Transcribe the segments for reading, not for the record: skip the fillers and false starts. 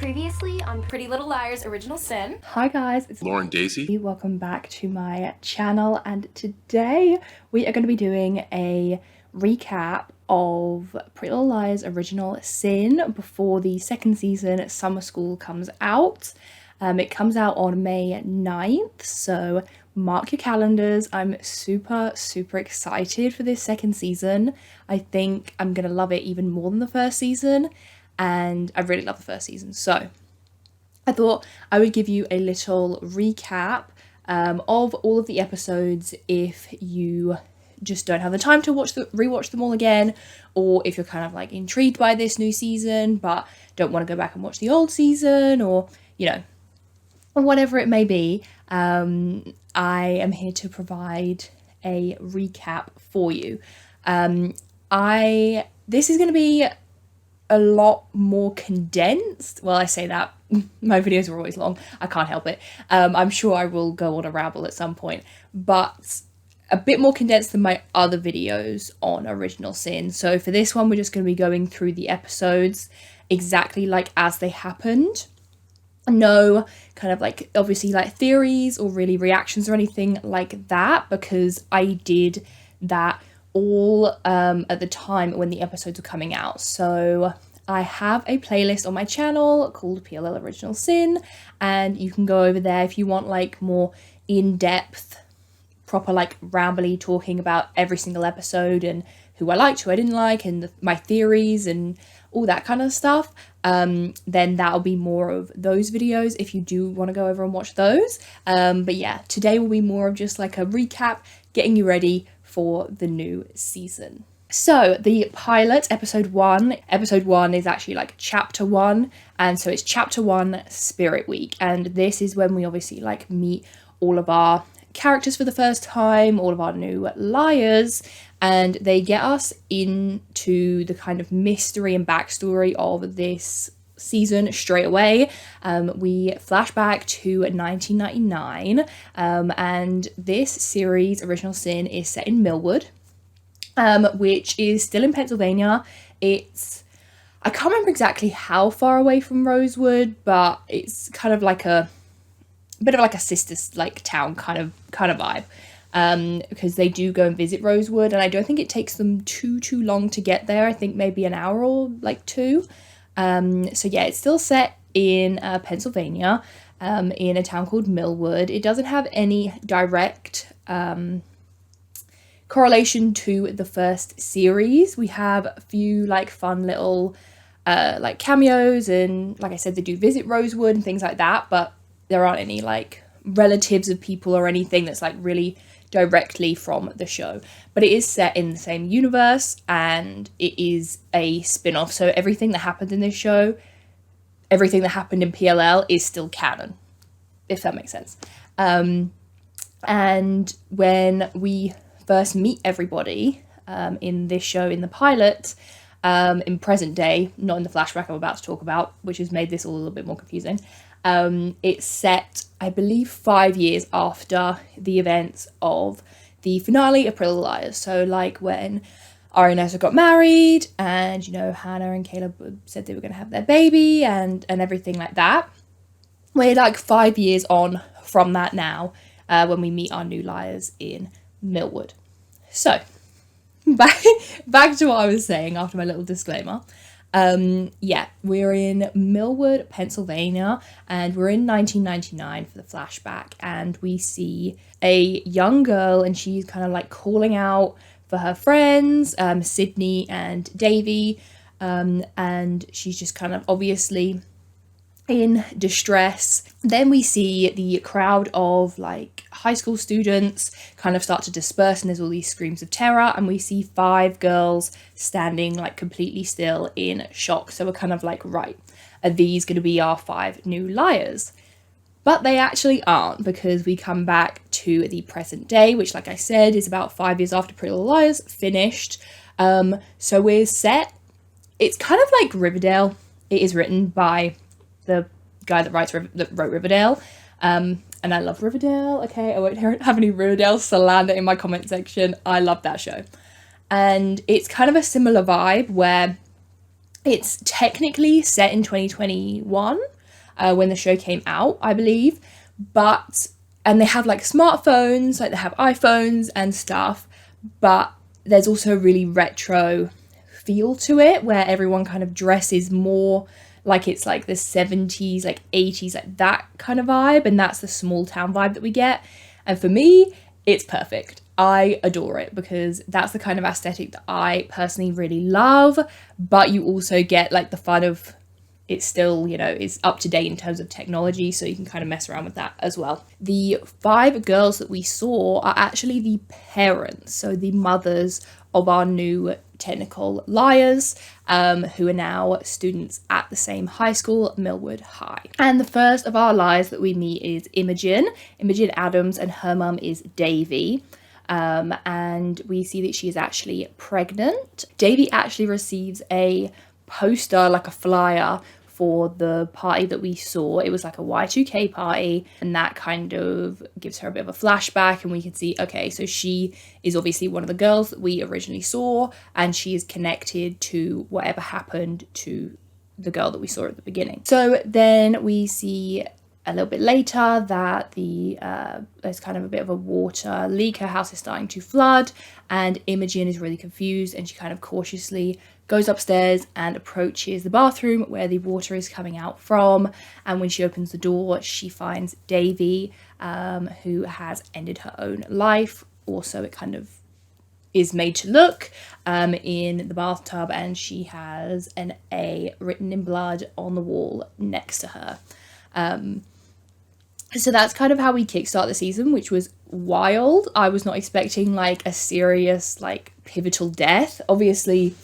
Previously on Pretty Little Liars Original Sin. Hi guys, it's Lauren Daisy. Welcome back to my channel, and today we are going to be doing a recap of Pretty Little Liars Original Sin before the second season Summer School comes out. It comes out on May 9th, so mark your calendars. I'm super excited for this second season. I think I'm going to love it even more than the first season, and I really love the first season. So I thought I would give you a little recap of all of the episodes if you just don't have the time to rewatch them all again, or if you're kind of like intrigued by this new season but don't want to go back and watch the old season, or you know, whatever it may be. I am here to provide a recap for you. This is going to be a lot more condensed. Well, I say that, my videos are always long, I can't help it. I'm sure I will go on a ramble at some point, but a bit more condensed than my other videos on Original Sin. So for this one, we're just going to be going through the episodes exactly like as they happened. No kind of like obviously like theories or really reactions or anything like that, because I did that all at the time when the episodes were coming out. So I have a playlist on my channel called PLL Original Sin, and you can go over there if you want like more in-depth, proper like rambly talking about every single episode and who I liked, who I didn't like, and my theories and all that kind of stuff. Then that'll be more of those videos if you do want to go over and watch those. But yeah, today will be more of just like a recap, getting you ready for the new season. So the pilot, episode one is actually like chapter 1, and so it's chapter 1 Spirit Week, and this is when we obviously like meet all of our characters for the first time, all of our new liars, and they get us into the kind of mystery and backstory of this season straight away. We flash back to 1999, and this series, Original Sin, is set in Millwood, which is still in Pennsylvania. I can't remember exactly how far away from Rosewood, but it's kind of like a bit of like a sister like town kind of vibe, because they do go and visit Rosewood, and I don't think it takes them too long to get there. I think maybe an hour or like 2. So yeah, it's still set in Pennsylvania, in a town called Millwood. It doesn't have any direct correlation to the first series. We have a few like fun little like cameos, and like I said, they do visit Rosewood and things like that, but there aren't any like relatives of people or anything that's like really directly from the show. But it is set in the same universe, and it is a spin-off, so everything that happened in this show, everything that happened in PLL is still canon, if that makes sense. And when we first meet everybody in this show, in the pilot, in present day, not in the flashback I'm about to talk about, which has made this all a little bit more confusing, it's set, I believe, 5 years after the events of the finale of Pretty Little Liars. So like when Ari and Nessa got married, and you know, Hannah and Caleb said they were going to have their baby, and everything like that. We're like 5 years on from that now, when we meet our new liars in Millwood. So back to what I was saying after my little disclaimer. Yeah, we're in Millwood, Pennsylvania, and we're in 1999 for the flashback, and we see a young girl, and she's kind of like calling out for her friends, Sydney and Davy, and she's just kind of obviously in distress. Then we see the crowd of like high school students kind of start to disperse, and there's all these screams of terror, and we see 5 girls standing like completely still in shock. So we're kind of like, right, are these going to be our 5 new liars? But they actually aren't, because we come back to the present day, which, like I said, is about 5 years after Pretty Little Liars finished. So we're set, it's kind of like Riverdale. It is written by the guy that wrote Riverdale, and I love Riverdale. Okay, I won't have any Riverdale slander in my comment section. I love that show, and it's kind of a similar vibe where It's technically set in 2021 when the show came out, I believe, and they have like smartphones, like they have iPhones and stuff, but there's also a really retro feel to it where everyone kind of dresses more like it's like the 70s, like 80s, like that kind of vibe, and that's the small town vibe that we get. And for me, it's perfect. I adore it because that's the kind of aesthetic that I personally really love, but you also get like the fun of it's still, is up to date in terms of technology, so you can kind of mess around with that as well. The 5 girls that we saw are actually the parents, so the mothers of our new technical liars, who are now students at the same high school, Millwood High. And the first of our liars that we meet is Imogen Adams, and her mum is Davy. And we see that she is actually pregnant. Davy actually receives a poster, like a flyer, for the party that we saw. It was like a Y2K party, and that kind of gives her a bit of a flashback, and we can see, okay, so she is obviously one of the girls that we originally saw, and she is connected to whatever happened to the girl that we saw at the beginning. So then we see a little bit later that there's kind of a bit of a water leak. Her house is starting to flood, and Imogen is really confused, and she kind of cautiously goes upstairs and approaches the bathroom where the water is coming out from. And when she opens the door, she finds Davy, who has ended her own life. Also, it kind of is made to look in the bathtub, and she has an A written in blood on the wall next to her. So that's kind of how we kickstart the season, which was wild. I was not expecting like a serious, like pivotal death. Obviously,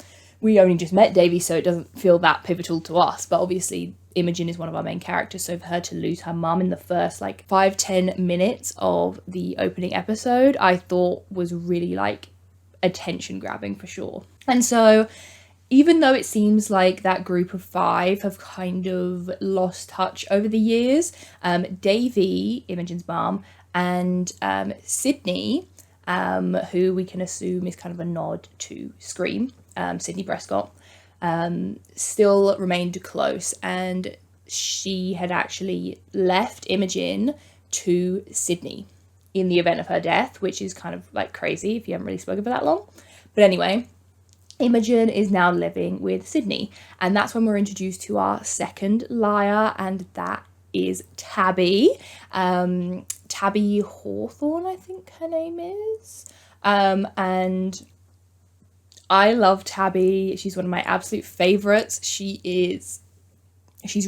we only just met Davy, so it doesn't feel that pivotal to us. But obviously, Imogen is one of our main characters, so for her to lose her mum in the first like 5-10 minutes of the opening episode, I thought was really like attention grabbing for sure. And so even though it seems like that group of 5 have kind of lost touch over the years, Davy, Imogen's mum, and Sydney, who we can assume is kind of a nod to Scream, Sydney Prescott, still remained close, and she had actually left Imogen to Sydney in the event of her death, which is kind of like crazy if you haven't really spoken for that long. But anyway, Imogen is now living with Sydney, and that's when we're introduced to our second liar, and that is Tabby. Tabby Hawthorne, I think her name is. And I love Tabby. She's one of my absolute favorites. She's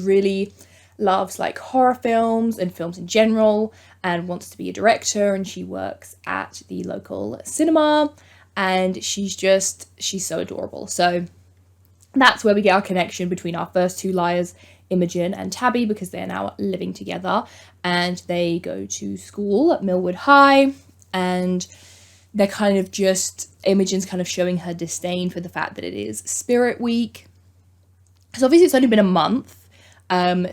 really loves like horror films and films in general, and wants to be a director, and she works at the local cinema, and she's so adorable. So that's where we get our connection between our first 2 liars, Imogen and Tabby, because they're now living together, and they go to school at Millwood High, and they're kind of Imogen's kind of showing her disdain for the fact that it is Spirit Week. So obviously it's only been a month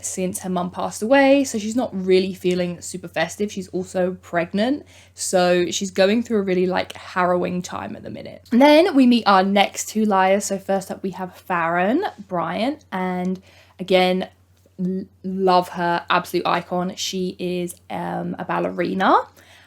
since her mum passed away, so she's not really feeling super festive. She's also pregnant, so she's going through a really like harrowing time at the minute. And then we meet our next 2 liars. So first up we have Farron Bryant, and again, love her, absolute icon. She is a ballerina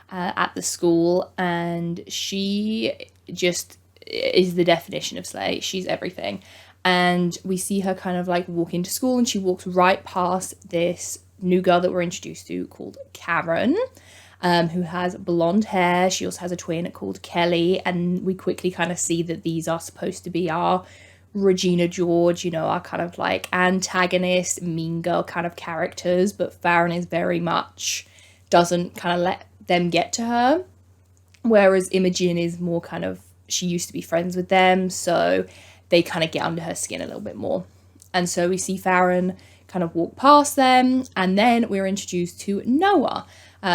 at the school, and she just is the definition of slay. She's everything. And we see her kind of like walk into school, and she walks right past this new girl that we're introduced to called Karen, who has blonde hair. She also has a twin called Kelly, and we quickly kind of see that these are supposed to be our Regina George, our kind of like antagonist, mean girl kind of characters, but Farron is very much doesn't kind of let them get to her, whereas Imogen is more kind of, she used to be friends with them, so they kind of get under her skin a little bit more. And so we see Farron kind of walk past them, and then we're introduced to Noah.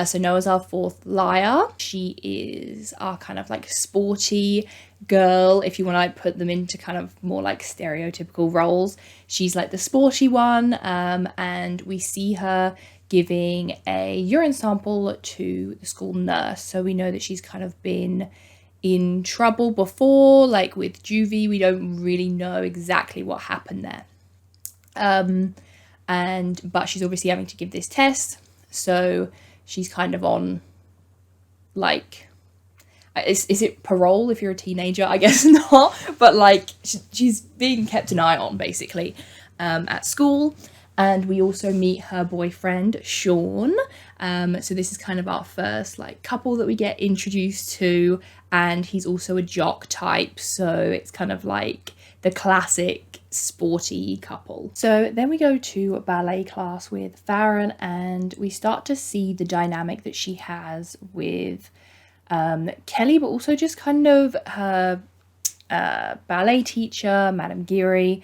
So Noah's our 4th liar. She is our kind of like sporty girl, if you want to like put them into kind of more like stereotypical roles. She's like the sporty one, and we see her giving a urine sample to the school nurse. So we know that she's kind of been in trouble before, like with juvie. We don't really know exactly what happened there. But she's obviously having to give this test, so she's kind of on, like, is it parole if you're a teenager? I guess not, but like she's being kept an eye on basically at school. And we also meet her boyfriend Sean. So this is kind of our first like couple that we get introduced to, and he's also a jock type, so it's kind of like the classic sporty couple. So then we go to a ballet class with Farron, and we start to see the dynamic that she has with Kelly, but also just kind of her ballet teacher, Madame Geary,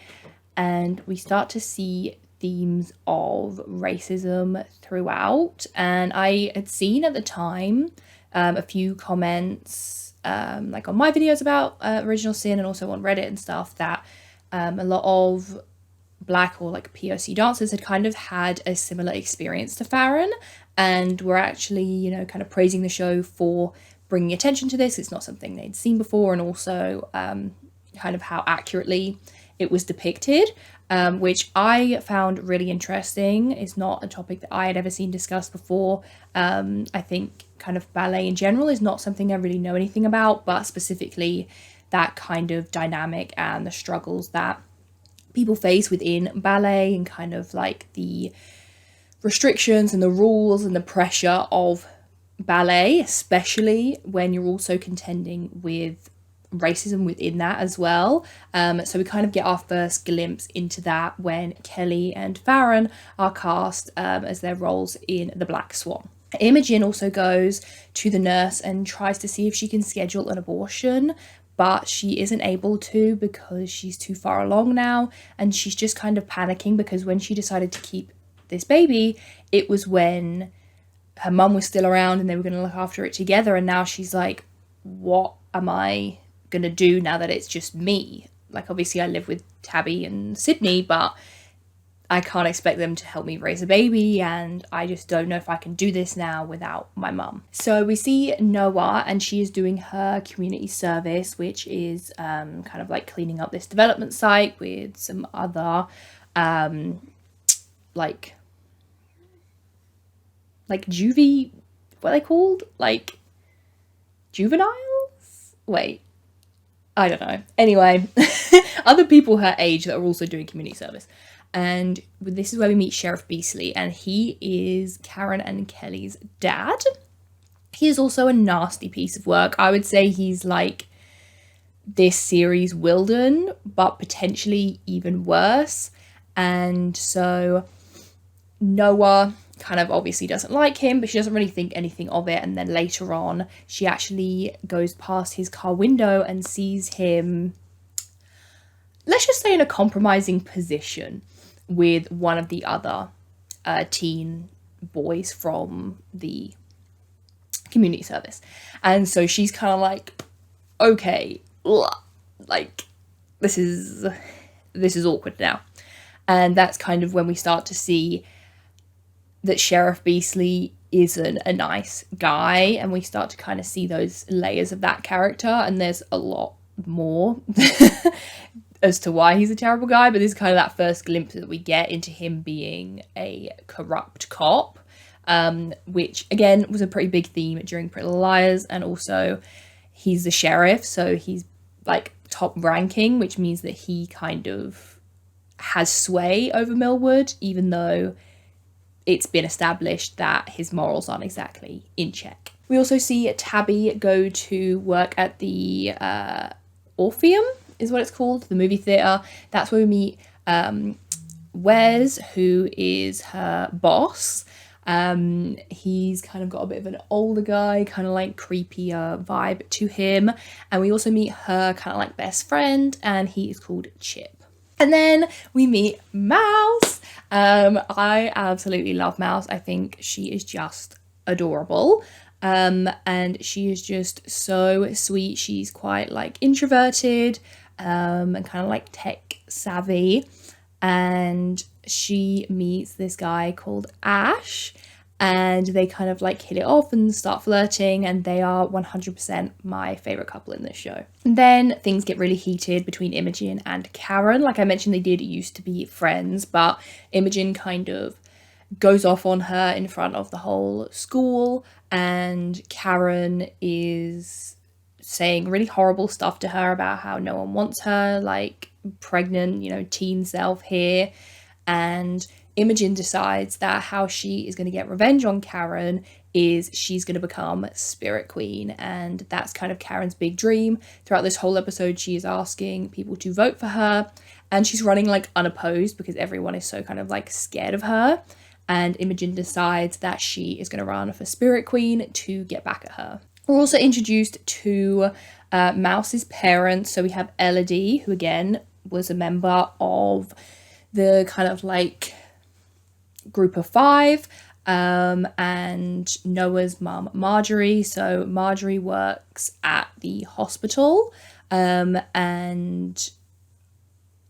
and we start to see themes of racism throughout. And I had seen at the time a few comments like on my videos about Original Sin, and also on Reddit and stuff, that a lot of Black or like POC dancers had kind of had a similar experience to Farron, and were actually, you know, kind of praising the show for bringing attention to this. It's not something they'd seen before, and also kind of how accurately it was depicted, which I found really interesting. It's not a topic that I had ever seen discussed before. I think kind of ballet in general is not something I really know anything about, but specifically that kind of dynamic and the struggles that people face within ballet, and kind of like the restrictions and the rules and the pressure of ballet, especially when you're also contending with racism within that as well. So we kind of get our first glimpse into that when Kelly and Farron are cast as their roles in The Black Swan. Imogen also goes to the nurse and tries to see if she can schedule an abortion, but she isn't able to because she's too far along now, and she's just kind of panicking because when she decided to keep this baby, it was when her mum was still around and they were going to look after it together, and now she's like, what am I going to do now that it's just me? Like, obviously I live with Tabby and Sydney, but I can't expect them to help me raise a baby, and I just don't know if I can do this now without my mum. So we see Noah, and she is doing her community service, which is kind of like cleaning up this development site with some other like juvie, what are they called? Like juveniles? Wait, I don't know. Anyway, other people her age that are also doing community service. And this is where we meet Sheriff Beasley, and he is Karen and Kelly's dad. He is also a nasty piece of work. I would say he's like this series Wilden, but potentially even worse. And so Noah kind of obviously doesn't like him, but she doesn't really think anything of it. And then later on, she actually goes past his car window and sees him, let's just say, in a compromising position with one of the other teen boys from the community service. And so she's kind of like, okay, like this is awkward now. And that's kind of when we start to see that Sheriff Beasley isn't a nice guy, and we start to kind of see those layers of that character, and there's a lot more as to why he's a terrible guy, but this is kind of that first glimpse that we get into him being a corrupt cop, which again was a pretty big theme during Pretty Little Liars. And also he's the sheriff, so he's like top ranking, which means that he kind of has sway over Millwood, even though it's been established that his morals aren't exactly in check. We also see Tabby go to work at the Orpheum, is what it's called, the movie theatre. That's where we meet Wes, who is her boss. He's kind of got a bit of an older guy, kind of like creepier vibe to him. And we also meet her kind of like best friend, and he is called Chip. And then we meet Mouse. I absolutely love Mouse. I think she is just adorable. And she is just so sweet. She's quite like introverted, and kind of like tech savvy. And she meets this guy called Ash, and they kind of like hit it off and start flirting, and they are 100% my favorite couple in this show. And then things get really heated between Imogen and Karen. Like I mentioned, they did used to be friends, but Imogen kind of goes off on her in front of the whole school, and Karen is saying really horrible stuff to her about how no one wants her, like pregnant, teen self here. And Imogen decides that how she is going to get revenge on Karen is she's going to become Spirit Queen, and that's kind of Karen's big dream. Throughout this whole episode, she is asking people to vote for her, and she's running like unopposed because everyone is so kind of like scared of her. And Imogen decides that she is going to run for Spirit Queen to get back at her. We're also introduced to Mouse's parents. So we have Elodie, who again was a member of the kind of like group of 5, and Noah's mum, Marjorie. So Marjorie works at the hospital, and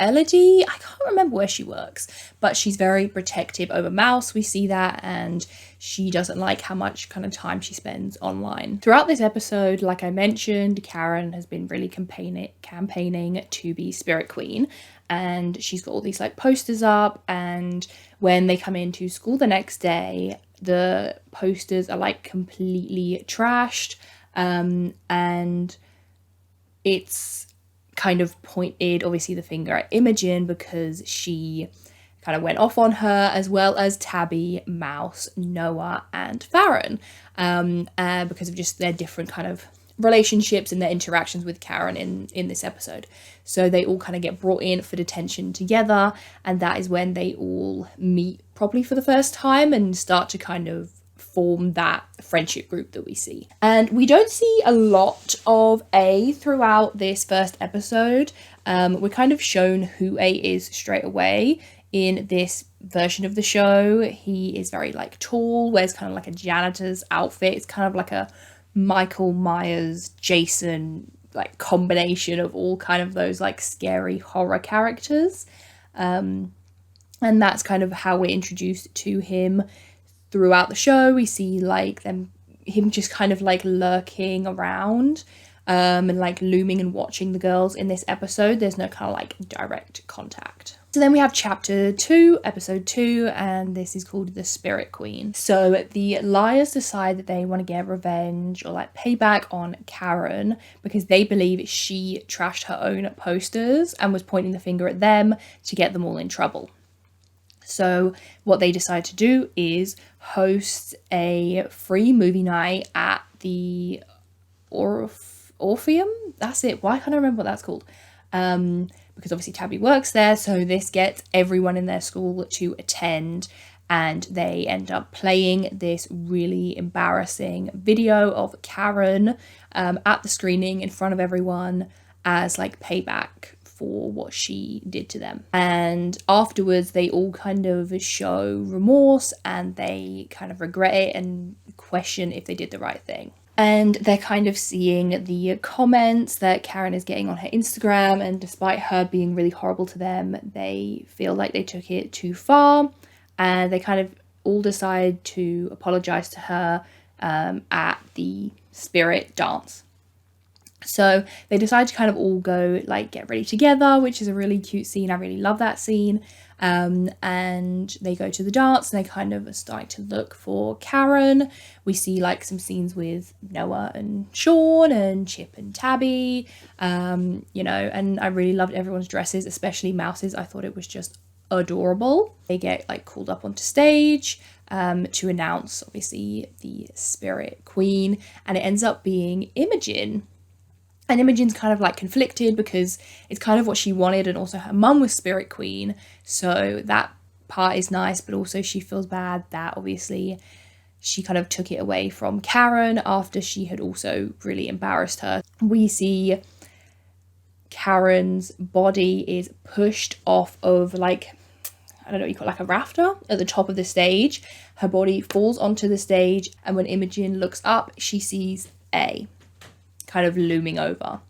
Elodie, I can't remember where she works, but she's very protective over Mouse. We see that, and she doesn't like how much kind of time she spends online. Throughout this episode, like I mentioned, Karen has been really campaigning to be Spirit Queen, and she's got all these like posters up, and when they come into school the next day, the posters are like completely trashed, and it's kind of pointed obviously the finger at Imogen because she kind of went off on her, as well as Tabby, Mouse, Noah and Farron, because of just their different kind of relationships and their interactions with Karen in this episode. So they all kind of get brought in for detention together, and that is when they all meet properly for the first time and start to kind of form that friendship group that we see. And we don't see a lot of A throughout this first episode. We're kind of shown who A is straight away in this version of the show. He is very like tall, wears kind of like a janitor's outfit. It's kind of like a Michael Myers, Jason like combination of all kind of those like scary horror characters. And that's kind of how we're introduced to him throughout the show. We see like him just kind of like lurking around, and like looming and watching the girls in this episode. There's no kind of like direct contact. So then we have chapter 2, episode 2, and this is called The Spirit Queen. So the liars decide that they want to get revenge or like payback on Karen because they believe she trashed her own posters and was pointing the finger at them to get them all in trouble. So what they decide to do is host a free movie night at the Orpheum. That's it. Why can't I remember what that's called? Because obviously Tabby works there, so this gets everyone in their school to attend, and they end up playing this really embarrassing video of Karen at the screening in front of everyone as like payback for what she did to them. And afterwards they all kind of show remorse, and they kind of regret it and question if they did the right thing. And they're kind of seeing the comments that Karen is getting on her Instagram, and despite her being really horrible to them, they feel like they took it too far, and they kind of all decide to apologize to her at the spirit dance. So they decide to kind of all go like get ready together, which is a really cute scene. I really love that scene. And they go to the dance, and they kind of are starting to look for Karen. We see like some scenes with Noah and Sean and Chip and Tabby, and I really loved everyone's dresses, especially Mouse's. I thought it was just adorable. They get like called up onto stage to announce obviously the Spirit Queen, and it ends up being Imogen. And Imogen's kind of like conflicted because it's kind of what she wanted, and also her mum was Spirit Queen, so that part is nice, but also she feels bad that obviously she kind of took it away from Karen after she had also really embarrassed her. We see Karen's body is pushed off of like, I don't know what you call it, like a rafter at the top of the stage. Her body falls onto the stage, and when Imogen looks up, she sees A kind of looming over.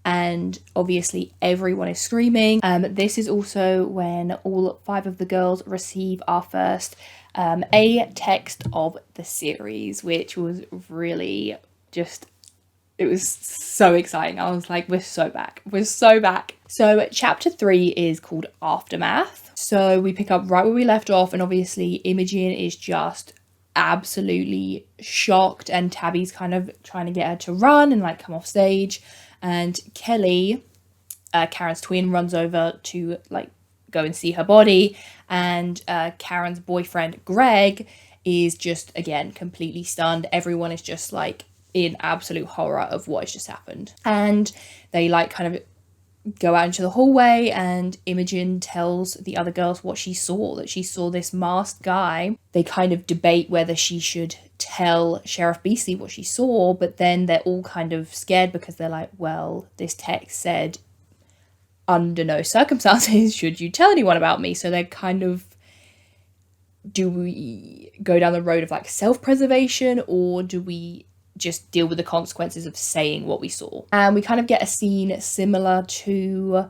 and obviously everyone is screaming. This is also when all 5 of the girls receive our first A text of the series, which was really just, it was so exciting. I was like, we're so back. We're so back. So chapter 3 is called Aftermath. So we pick up right where we left off, and obviously Imogen is just absolutely shocked, and Tabby's kind of trying to get her to run and like come off stage, and Kelly, Karen's twin, runs over to like go and see her body, and Karen's boyfriend Greg is just again completely stunned. Everyone is just like in absolute horror of what has just happened, and they like kind of go out into the hallway, and Imogen tells the other girls what she saw, that she saw this masked guy. They kind of debate whether she should tell Sheriff Beasley what she saw, but then they're all kind of scared because they're like, well, this text said under no circumstances should you tell anyone about me. So they're kind of, do we go down the road of like self-preservation, or do we just deal with the consequences of saying what we saw? And we kind of get a scene similar to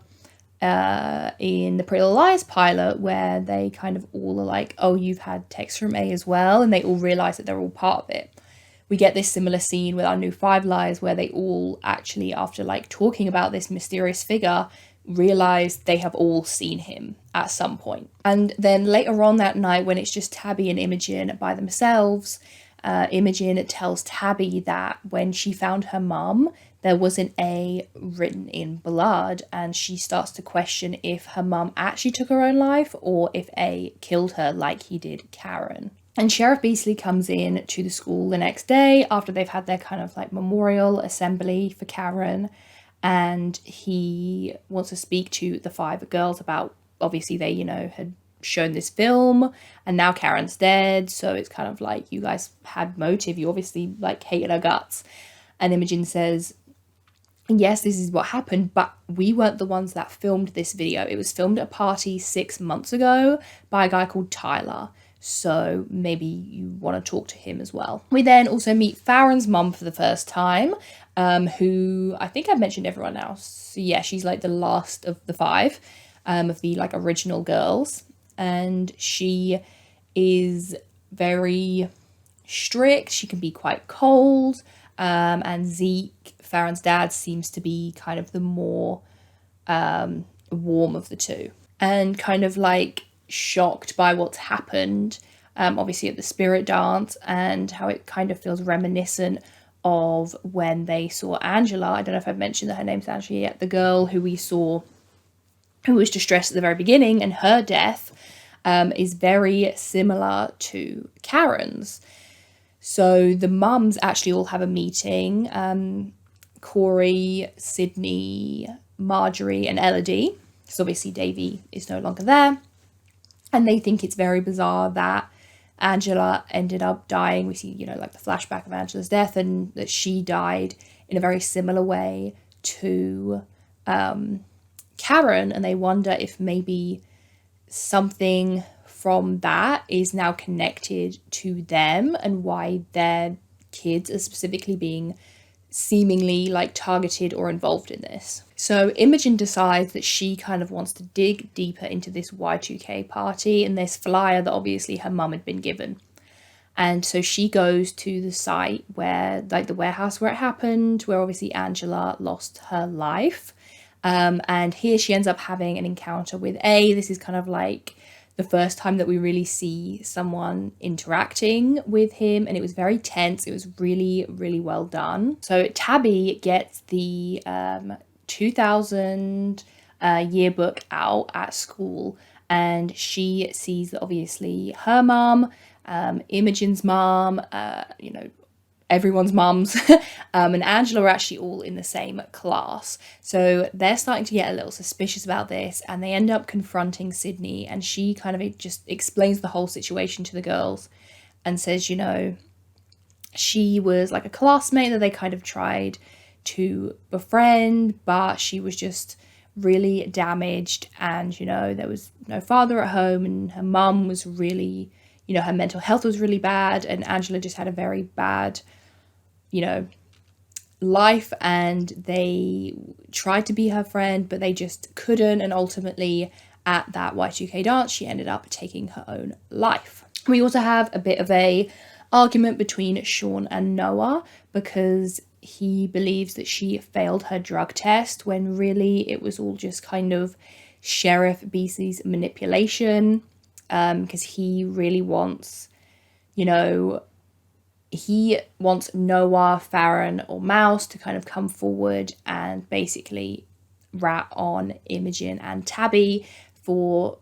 in the Pretty Little Liars pilot, where they kind of all are like, oh, you've had texts from A as well, and they all realise that they're all part of it. We get this similar scene with our new 5 Liars, where they all actually, after like talking about this mysterious figure, realise they have all seen him at some point. And then later on that night, when it's just Tabby and Imogen by themselves, Imogen tells Tabby that when she found her mum, there was an A written in blood, and she starts to question if her mum actually took her own life or if A killed her like he did Karen. And Sheriff Beasley comes in to the school the next day after they've had their kind of like memorial assembly for Karen, and he wants to speak to the 5 girls about, obviously they, you know, had shown this film and now Karen's dead, so it's kind of like, you guys had motive, you obviously like hated her guts. And Imogen says, yes, this is what happened, but we weren't the ones that filmed this video. It was filmed at a party 6 months ago by a guy called Tyler, so maybe you want to talk to him as well. We then also meet Farron's mum for the first time, who I think I've mentioned everyone else. So yeah, she's like the last of the 5 of the like original girls, and she is very strict. She can be quite cold, and Zeke, Farron's dad, seems to be kind of the more warm of the two, and kind of like shocked by what's happened, obviously at the spirit dance, and how it kind of feels reminiscent of when they saw Angela. I don't know if I've mentioned that her name's Angela yet, the girl who we saw who was distressed at the very beginning, and her death is very similar to Karen's. So the mums actually all have a meeting, Corey, Sydney, Marjorie and Elodie, because obviously Davy is no longer there, and they think it's very bizarre that Angela ended up dying. We see, you know, like the flashback of Angela's death, and that she died in a very similar way to Karen, and they wonder if maybe something from that is now connected to them, and why their kids are specifically being seemingly like targeted or involved in this. So Imogen decides that she kind of wants to dig deeper into this Y2K party and this flyer that obviously her mum had been given. And so she goes to the site where, like the warehouse where it happened, where obviously Angela lost her life. And here she ends up having an encounter with A. This is kind of like the first time that we really see someone interacting with him, and it was very tense. It was really, really well done. So Tabby gets the 2000 yearbook out at school, and she sees that obviously her mum, Imogen's mum, you know, everyone's mums, and Angela are actually all in the same class. So they're starting to get a little suspicious about this, and they end up confronting Sydney, and she kind of just explains the whole situation to the girls and says, you know, she was like a classmate that they kind of tried to befriend, but she was just really damaged, and, you know, there was no father at home, and her mum was really, you know, her mental health was really bad, and Angela just had a very bad, you know, life, and they tried to be her friend, but they just couldn't. And ultimately, at that Y2K dance, she ended up taking her own life. We also have a bit of a argument between Sean and Noah, because he believes that she failed her drug test when really it was all just kind of Sheriff Beasley's manipulation, because he really wants, he wants Noah, Farron, or Mouse to kind of come forward and basically rat on Imogen and Tabby for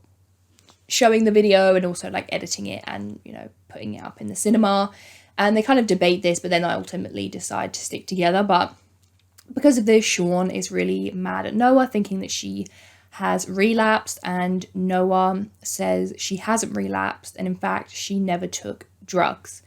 showing the video and also like editing it and, putting it up in the cinema. And they kind of debate this, but then they ultimately decide to stick together. But because of this, Sean is really mad at Noah, thinking that she has relapsed, and Noah says she hasn't relapsed, and in fact, she never took drugs.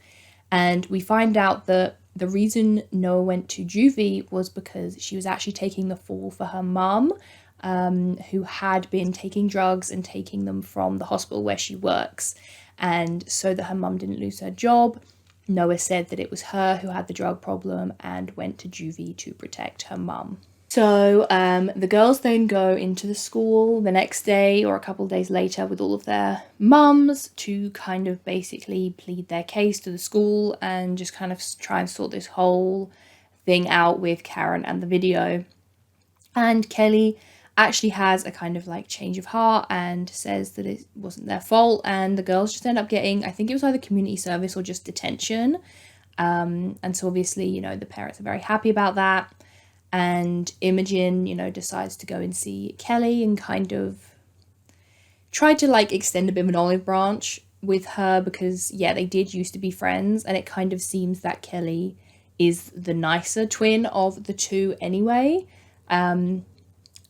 And we find out that the reason Noah went to juvie was because she was actually taking the fall for her mum, who had been taking drugs and taking them from the hospital where she works. And so that her mum didn't lose her job, Noah said that it was her who had the drug problem and went to juvie to protect her mum. So the girls then go into the school the next day or a couple of days later with all of their mums to kind of basically plead their case to the school and just kind of try and sort this whole thing out with Karen and the video. And Kelly actually has a kind of like change of heart and says that it wasn't their fault, and the girls just end up getting, I think it was either community service or just detention. And so obviously, the parents are very happy about that. And Imogen, decides to go and see Kelly and kind of try to like extend a bit of an olive branch with her, because they did used to be friends, and it kind of seems that Kelly is the nicer twin of the two anyway.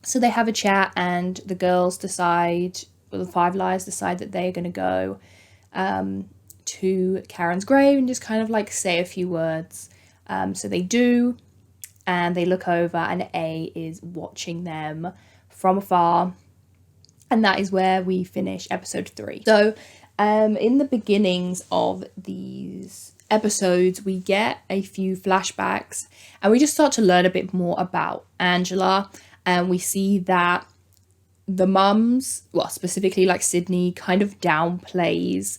So they have a chat, and the girls decide, well, the Five Liars decide that they're going to go to Karen's grave and just kind of like say a few words. So they do, and they look over, and A is watching them from afar. And that is where we finish episode 3. So in the beginnings of these episodes, we get a few flashbacks, and we just start to learn a bit more about Angela. And we see that the mums, well, specifically like Sydney, kind of downplays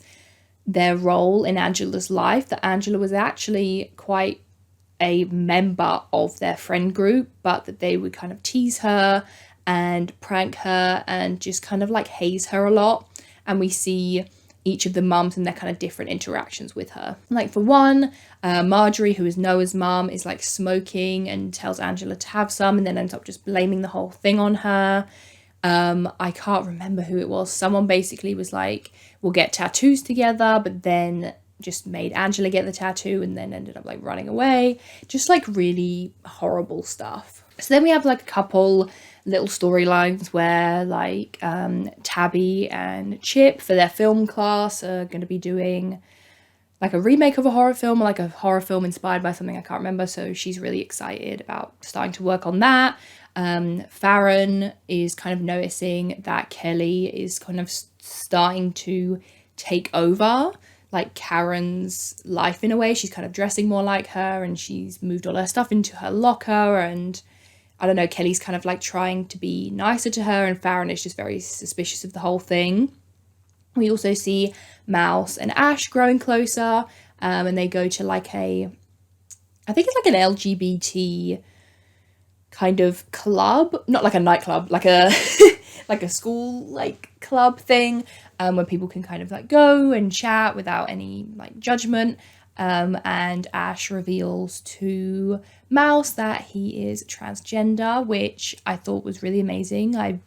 their role in Angela's life, that Angela was actually quite a member of their friend group, but that they would kind of tease her and prank her and just kind of like haze her a lot. And we see each of the mums and their kind of different interactions with her. Like for one, Marjorie, who is Noah's mum, is like smoking and tells Angela to have some, and then ends up just blaming the whole thing on her. I can't remember who it was. Someone basically was like, we'll get tattoos together, but then just made Angela get the tattoo and then ended up like running away. Just like really horrible stuff. So then we have like a couple little storylines where like Tabby and Chip for their film class are going to be doing like a remake of a horror film, or like a horror film inspired by something I can't remember. So she's really excited about starting to work on that. Farron is kind of noticing that Kelly is kind of starting to take over like Karen's life in a way. She's kind of dressing more like her, and she's moved all her stuff into her locker, and I don't know, Kelly's kind of like trying to be nicer to her, and Farron is just very suspicious of the whole thing. We also see Mouse and Ash growing closer, and they go to like I think it's like an LGBT kind of club, not like a nightclub, like a like a school like club thing, where people can kind of like go and chat without any like judgment. And Ash reveals to Mouse that he is transgender, which I thought was really amazing. I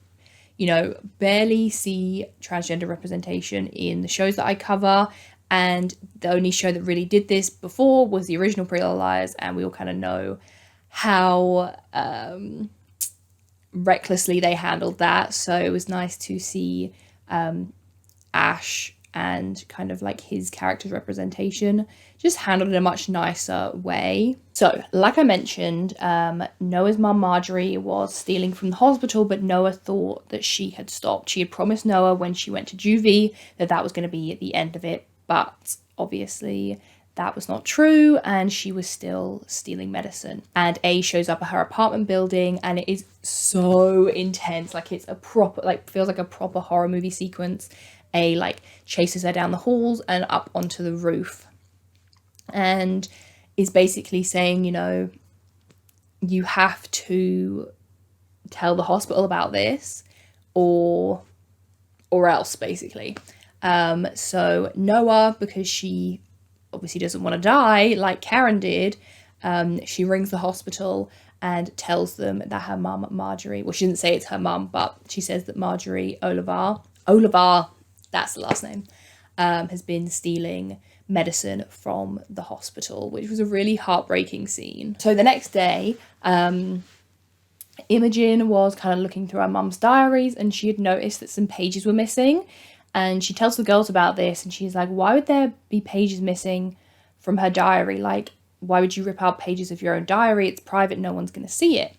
barely see transgender representation in the shows that I cover, and the only show that really did this before was the original Pretty Little Liars, and we all kind of know how recklessly they handled that. So it was nice to see Ash and kind of like his character's representation just handled in a much nicer way. So like I mentioned, Noah's mum Marjorie was stealing from the hospital, but Noah thought that she had stopped. She had promised Noah when she went to juvie that that was going to be at the end of it, but obviously that was not true and she was still stealing medicine. And A shows up at her apartment building and it is so intense. Like it's a proper, like feels like a proper horror movie sequence. A like chases her down the halls and up onto the roof and is basically saying, you know, you have to tell the hospital about this or else, basically. So Noah, because she obviously doesn't want to die like Karen did, she rings the hospital and tells them that her mum Marjorie, well, she didn't say it's her mum, but she says that Marjorie Oliver, that's the last name, has been stealing medicine from the hospital, which was a really heartbreaking scene. So the next day, Imogen was kind of looking through her mum's diaries and she had noticed that some pages were missing. And she tells the girls about this and she's like, why would there be pages missing from her diary? Like, why would you rip out pages of your own diary? It's private, no one's going to see it.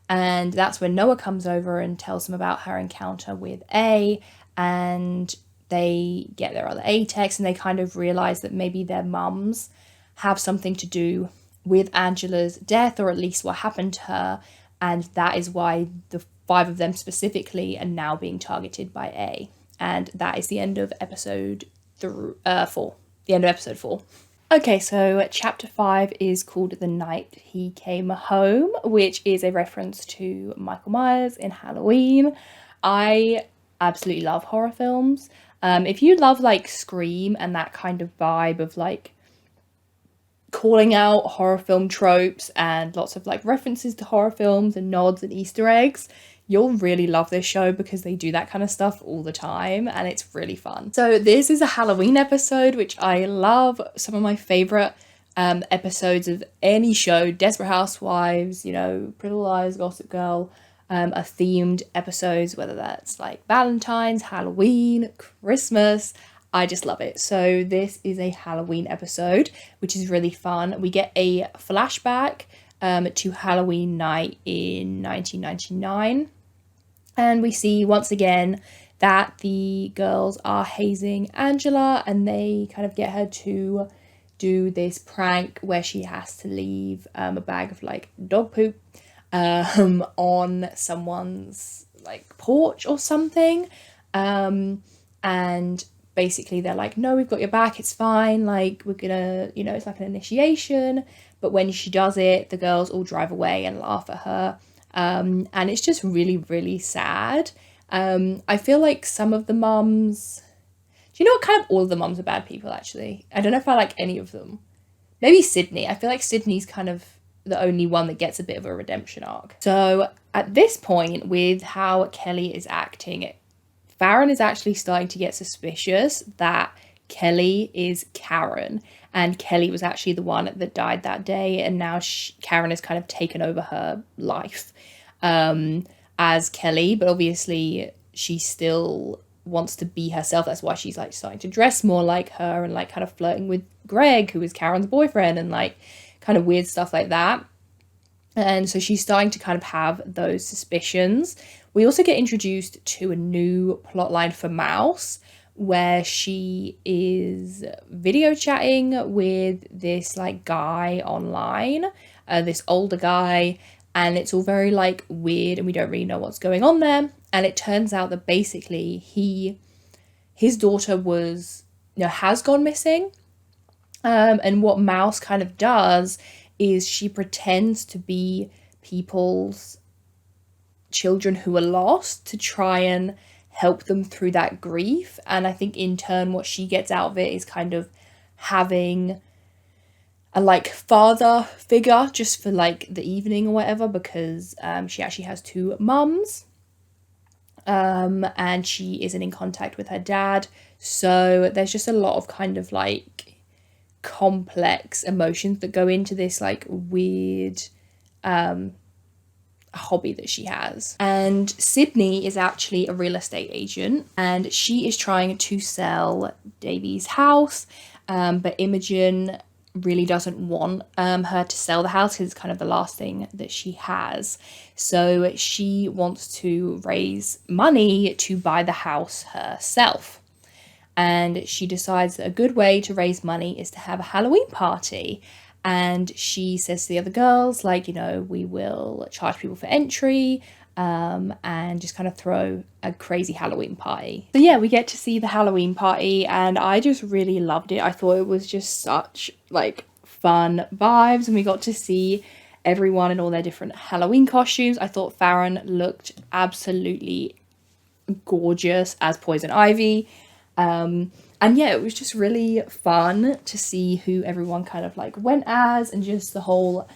And that's when Noah comes over and tells them about her encounter with A, and they get their other A text and they kind of realize that maybe their mums have something to do with Angela's death, or at least what happened to her. And that is why the 5 of them specifically are now being targeted by A. And that is the end of episode 4. The end of episode 4. Okay, so chapter 5 is called The Night He Came Home, which is a reference to Michael Myers in Halloween. I absolutely love horror films. If you love like Scream and that kind of vibe of like calling out horror film tropes and lots of like references to horror films and nods and Easter eggs, you'll really love this show because they do that kind of stuff all the time and it's really fun. So this is a Halloween episode, which I love. Some of my favorite episodes of any show, Desperate Housewives, you know, Pretty Little Liars, Gossip Girl, are themed episodes, whether that's like Valentine's, Halloween, Christmas. I just love it. So this is a Halloween episode, which is really fun. We get a flashback to Halloween night in 1999. And we see once again that the girls are hazing Angela and they kind of get her to do this prank where she has to leave a bag of like dog poop on someone's like porch or something. And basically they're like, no, we've got your back, it's fine, like we're gonna, you know, it's like an initiation. But when she does it, the girls all drive away and laugh at her. And it's just really, really sad. I feel like some of the mums, do you know what, kind of all of the mums are bad people actually. I don't know if I like any of them. Maybe Sydney. I feel like Sydney's kind of the only one that gets a bit of a redemption arc. So at this point, with how Kelly is acting, Farron is actually starting to get suspicious that Kelly is Karen, and Kelly was actually the one that died that day, and now Karen has kind of taken over her life as Kelly, but obviously she still wants to be herself. That's why she's like starting to dress more like her and like kind of flirting with Greg, who is Karen's boyfriend, and like kind of weird stuff like that. And so she's starting to kind of have those suspicions. We also get introduced to a new plotline for Mouse, where she is video chatting with this like guy online, this older guy, and it's all very like weird and we don't really know what's going on there. And it turns out that basically his daughter has gone missing. And what Mouse kind of does is she pretends to be people's children who are lost to try and help them through that grief. And I think in turn what she gets out of it is kind of having a like father figure just for like the evening or whatever, because she actually has 2 mums, and she isn't in contact with her dad. So there's just a lot of kind of like complex emotions that go into this like weird hobby that she has. And Sydney is actually a real estate agent and she is trying to sell Davy's house, but Imogen really doesn't want her to sell the house because it's kind of the last thing that she has. So she wants to raise money to buy the house herself. and she decides that a good way to raise money is to have a Halloween party. And she says to the other girls, like, you know, we will charge people for entry, and just kind of throw a crazy Halloween party. So yeah, we get to see the Halloween party, and I just really loved it. I thought it was just such like fun vibes, and we got to see everyone in all their different Halloween costumes. I thought Farron looked absolutely gorgeous as Poison Ivy. And yeah, it was just really fun to see who everyone kind of like went as, and just the whole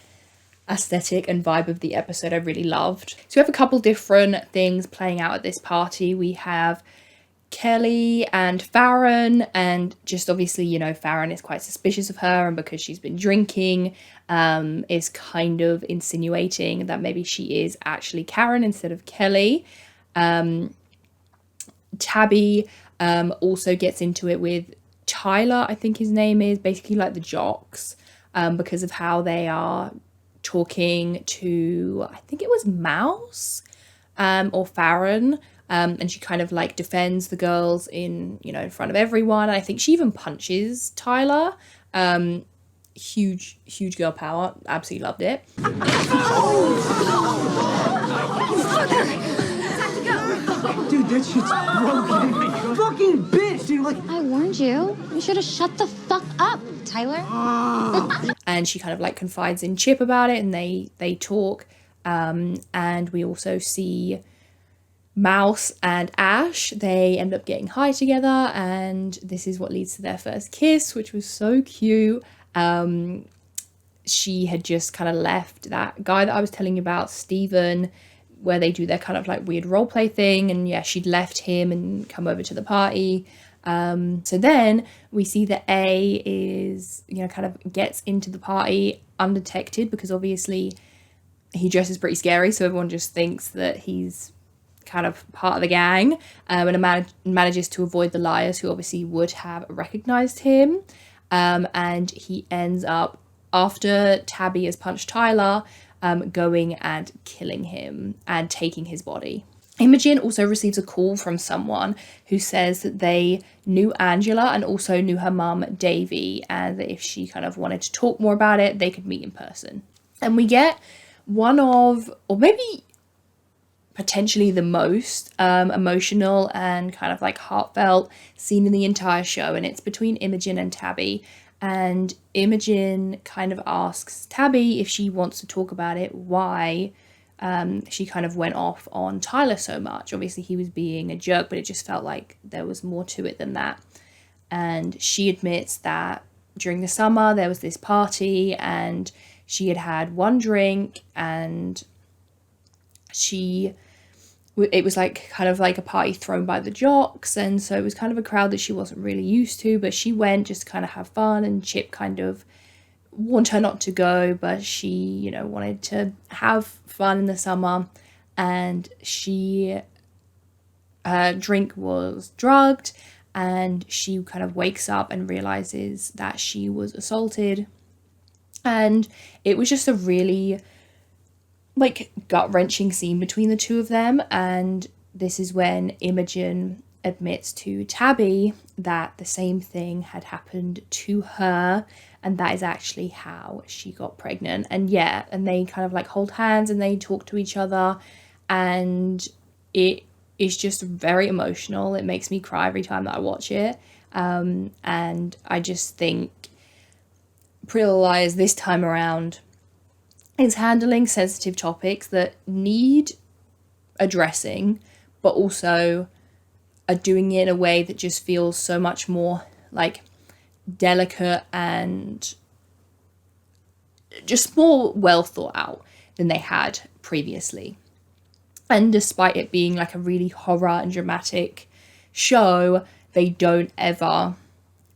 aesthetic and vibe of the episode I really loved. So we have a couple different things playing out at this party. We have Kelly and Farron, and just obviously, you know, Farron is quite suspicious of her, and because she's been drinking, is kind of insinuating that maybe she is actually Karen instead of Kelly. Tabby also gets into it with Tyler, I think his name is, basically like the jocks, because of how they are talking to, I think it was Mouse, or Farron, and she kind of like defends the girls in, you know, in front of everyone. I think she even punches Tyler. Huge girl power. Absolutely loved it. Dude, that shit's broken. Fucking bitch, dude. Like, I warned you. You should have shut the fuck up, Tyler. And she kind of like confides in Chip about it, and they talk. And we also see Mouse and Ash. They end up getting high together, and this is what leads to their first kiss, which was so cute. She had just kind of left that guy that I was telling you about, Steven, where they do their kind of like weird role play thing, and yeah, she'd left him and come over to the party. So then we see that A is, you know, kind of gets into the party undetected, because obviously he dresses pretty scary, so everyone just thinks that he's kind of part of the gang, and manages to avoid the liars, who obviously would have recognized him. And he ends up, after Tabby has punched Tyler, going and killing him and taking his body. Imogen also receives a call from someone who says that they knew Angela and also knew her mum, Davy, and that if she kind of wanted to talk more about it, they could meet in person. And we get one of, or maybe potentially the most emotional and kind of like heartfelt scene in the entire show, and it's between Imogen and Tabby. And Imogen kind of asks Tabby if she wants to talk about it, why she kind of went off on Tyler so much. Obviously he was being a jerk, but it just felt like there was more to it than that. And she admits that during the summer there was this party, and she had had one drink, and it was like kind of like a party thrown by the jocks, and so it was kind of a crowd that she wasn't really used to, but she went just to kind of have fun, and Chip kind of warned her not to go, but she, you know, wanted to have fun in the summer, and her drink was drugged, and she kind of wakes up and realizes that she was assaulted. And it was just a really like gut-wrenching scene between the two of them, and this is when Imogen admits to Tabby that the same thing had happened to her, and that is actually how she got pregnant. And yeah, and they kind of like hold hands and they talk to each other, and it is just very emotional. It makes me cry every time that I watch it, and I just think Pretty Little Liars this time around is handling sensitive topics that need addressing, but also are doing it in a way that just feels so much more like delicate and just more well thought out than they had previously. And despite it being like a really horror and dramatic show, they don't ever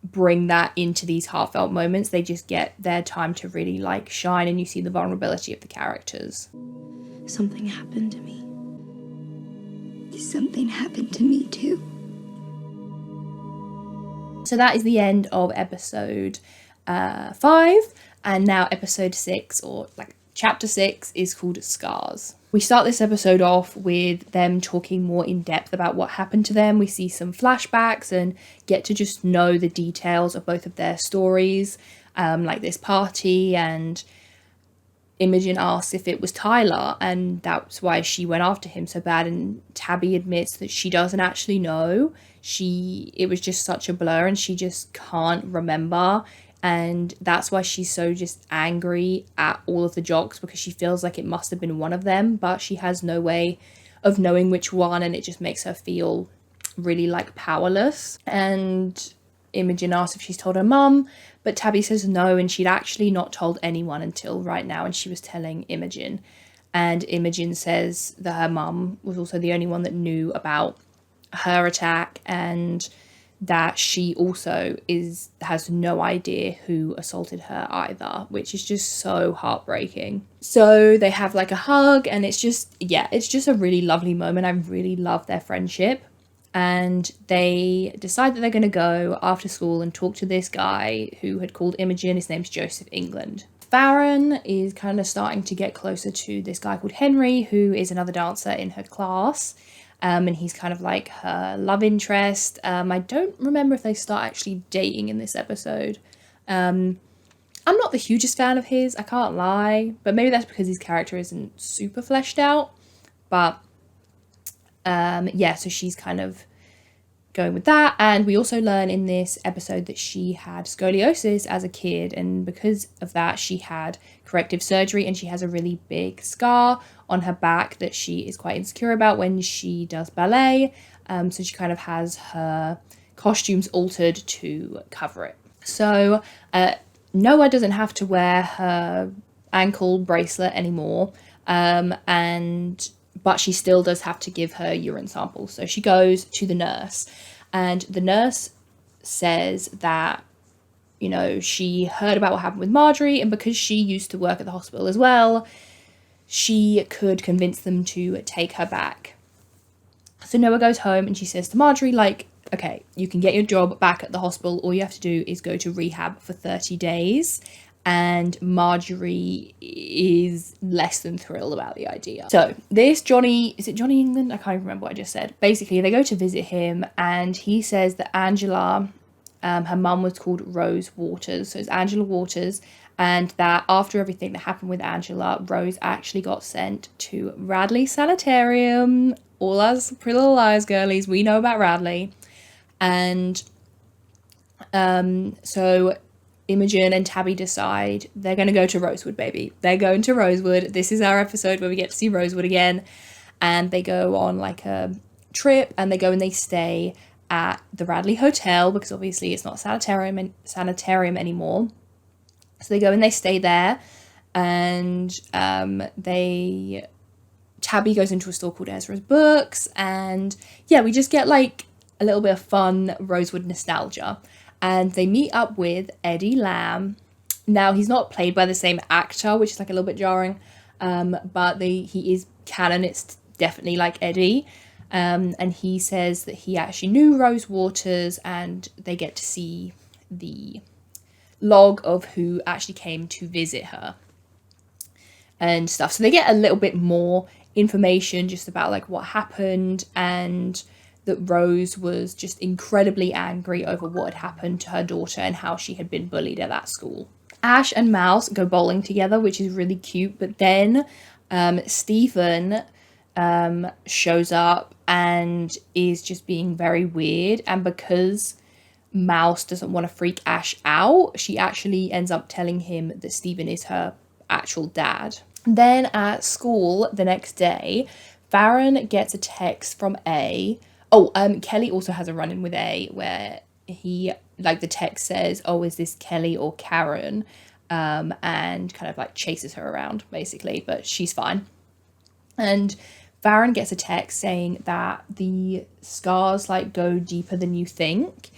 bring that into these heartfelt moments. They just get their time to really like shine, and you see the vulnerability of the characters. Something happened to me. Something happened to me too. So that is the end of episode 5, and now episode 6, or like chapter 6, is called Scars. We start this episode off with them talking more in depth about what happened to them. We see some flashbacks and get to just know the details of both of their stories, like this party, and Imogen asks if it was Tyler, and that's why she went after him so bad, and Tabby admits that she doesn't actually know. It was just such a blur and she just can't remember, and that's why she's so just angry at all of the jocks, because she feels like it must have been one of them, but she has no way of knowing which one, and it just makes her feel really like powerless. And Imogen asks if she's told her mum, but Tabby says no, and she'd actually not told anyone until right now, and she was telling Imogen. And Imogen says that her mum was also the only one that knew about her attack, and that she also has no idea who assaulted her either, which is just so heartbreaking. So they have like a hug, and it's just a really lovely moment. I really love their friendship. And they decide that they're going to go after school and talk to this guy who had called Imogen. His name's Joseph England. Farron is kind of starting to get closer to this guy called Henry, who is another dancer in her class. And he's kind of like her love interest. I don't remember if they start actually dating in this episode. I'm not the hugest fan of his, I can't lie. But maybe that's because his character isn't super fleshed out. But so she's kind of going with that. And we also learn in this episode that she had scoliosis as a kid, and because of that she had corrective surgery, and she has a really big scar on her back that she is quite insecure about when she does ballet. So she kind of has her costumes altered to cover it. So Noah doesn't have to wear her ankle bracelet anymore, but she still does have to give her urine samples. So she goes to the nurse, and the nurse says that, you know, she heard about what happened with Marjorie, and because she used to work at the hospital as well, she could convince them to take her back. So Noah goes home and she says to Marjorie, like, okay, you can get your job back at the hospital. All you have to do is go to rehab for 30 days. And Marjorie is less than thrilled about the idea. So this Johnny, is it Johnny England? I can't even remember what I just said. Basically, they go to visit him, and he says that Angela, her mum was called Rose Waters. So it's Angela Waters. And that after everything that happened with Angela, Rose actually got sent to Radley Sanitarium. All us Pretty Little Liars girlies, we know about Radley. And so Imogen and Tabby decide they're going to go to Rosewood, baby. They're going to Rosewood. This is our episode where we get to see Rosewood again. And they go on like a trip, and they go and they stay at the Radley Hotel, because obviously it's not sanitarium anymore. So they go and they stay there, and Tabby goes into a store called Ezra's Books, and yeah, we just get like a little bit of fun Rosewood nostalgia. And they meet up with Eddie Lamb. Now, he's not played by the same actor, which is like a little bit jarring, but he is canon. It's definitely like Eddie. And he says that he actually knew Rose Waters, and they get to see the log of who actually came to visit her and stuff. So they get a little bit more information just about like what happened, and that Rose was just incredibly angry over what had happened to her daughter and how she had been bullied at that school. Ash and Mouse go bowling together, which is really cute, but then Stephen shows up and is just being very weird, and because Mouse doesn't want to freak Ash out, she actually ends up telling him that Stephen is her actual dad. Then at school the next day, Farron gets a text from A. Kelly also has a run-in with A where he, like, the text says, oh, is this Kelly or Karen? And kind of like chases her around basically, but she's fine. And Farron gets a text saying that the scars like go deeper than you think,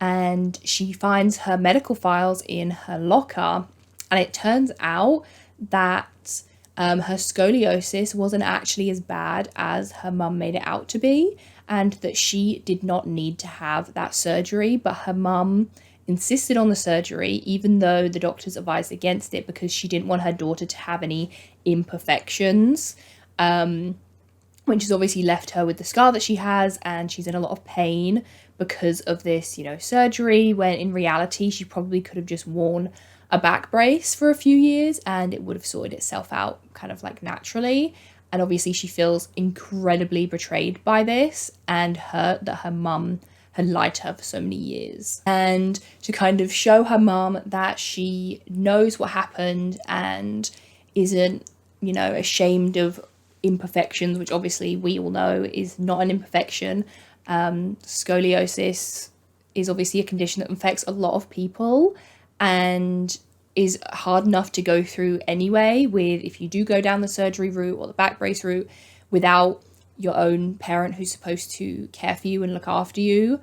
and she finds her medical files in her locker, and it turns out that her scoliosis wasn't actually as bad as her mum made it out to be, and that she did not need to have that surgery, but her mum insisted on the surgery even though the doctors advised against it, because she didn't want her daughter to have any imperfections. which has obviously left her with the scar that she has, and she's in a lot of pain because of this, you know, surgery, when in reality she probably could have just worn a back brace for a few years and it would have sorted itself out kind of like naturally. And obviously she feels incredibly betrayed by this and hurt that her mum had lied to her for so many years. And to kind of show her mum that she knows what happened and isn't, you know, ashamed of imperfections, which obviously we all know is not an imperfection. Scoliosis is obviously a condition that affects a lot of people and is hard enough to go through anyway, with if you do go down the surgery route or the back brace route without your own parent who's supposed to care for you and look after you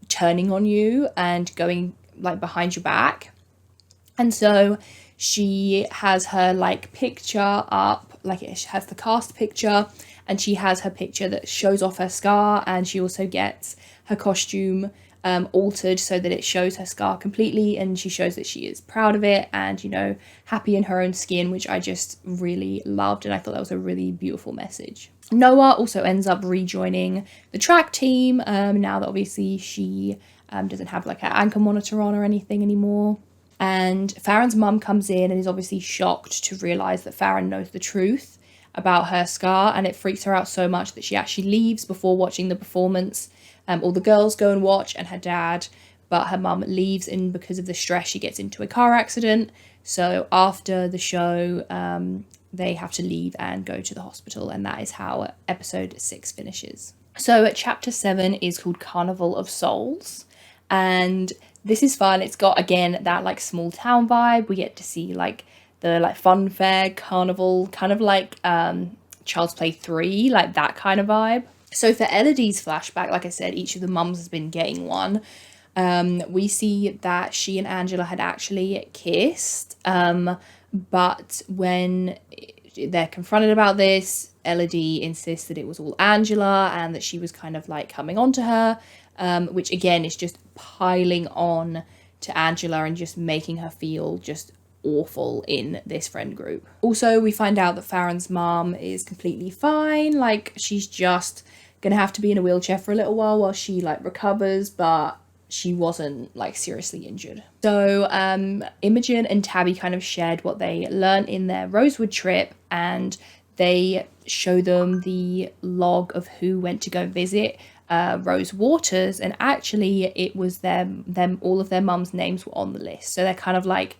turning on you and going like behind your back. And so she has her like picture up, like it has the cast picture, and she has her picture that shows off her scar, and she also gets her costume altered so that it shows her scar completely, and she shows that she is proud of it and, you know, happy in her own skin, which I just really loved, and I thought that was a really beautiful message. Noah also ends up rejoining the track team now that obviously she doesn't have like her ankle monitor on or anything anymore. And Farron's mum comes in and is obviously shocked to realise that Farron knows the truth about her scar, and it freaks her out so much that she actually leaves before watching the performance. All the girls go and watch, and her dad, but her mum leaves, and because of the stress she gets into a car accident. So after the show, they have to leave and go to the hospital, and that is how episode 6 finishes. So chapter 7 is called Carnival of Souls, and this is fun. It's got, again, that like small town vibe. We get to see like the like fun fair carnival, kind of like Child's Play 3, like that kind of vibe. So for Elodie's flashback, like I said, each of the mums has been getting one. We see that she and Angela had actually kissed, but when they're confronted about this, Elodie insists that it was all Angela and that she was kind of like coming on to her, which again is just piling on to Angela and just making her feel just awful in this friend group. Also, we find out that Farron's mom is completely fine, like she's just gonna have to be in a wheelchair for a little while she like recovers, but she wasn't like seriously injured. So Imogen and Tabby kind of shared what they learned in their Rosewood trip, and they show them the log of who went to go visit Rose Waters, and actually it was them all of their mums' names were on the list. So they're kind of like,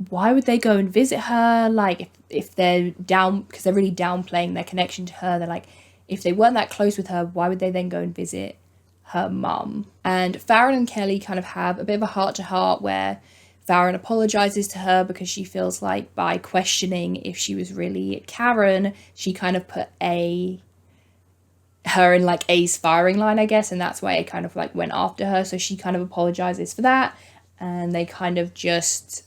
why would they go and visit her? Like if they're down, because they're really downplaying their connection to her, they're like, if they weren't that close with her, why would they then go and visit her mum? And Farron and Kelly kind of have a bit of a heart-to-heart where Farron apologizes to her because she feels like by questioning if she was really Karen, she kind of put her in like A's firing line, I guess, and that's why it kind of like went after her. So she kind of apologizes for that, and they kind of just,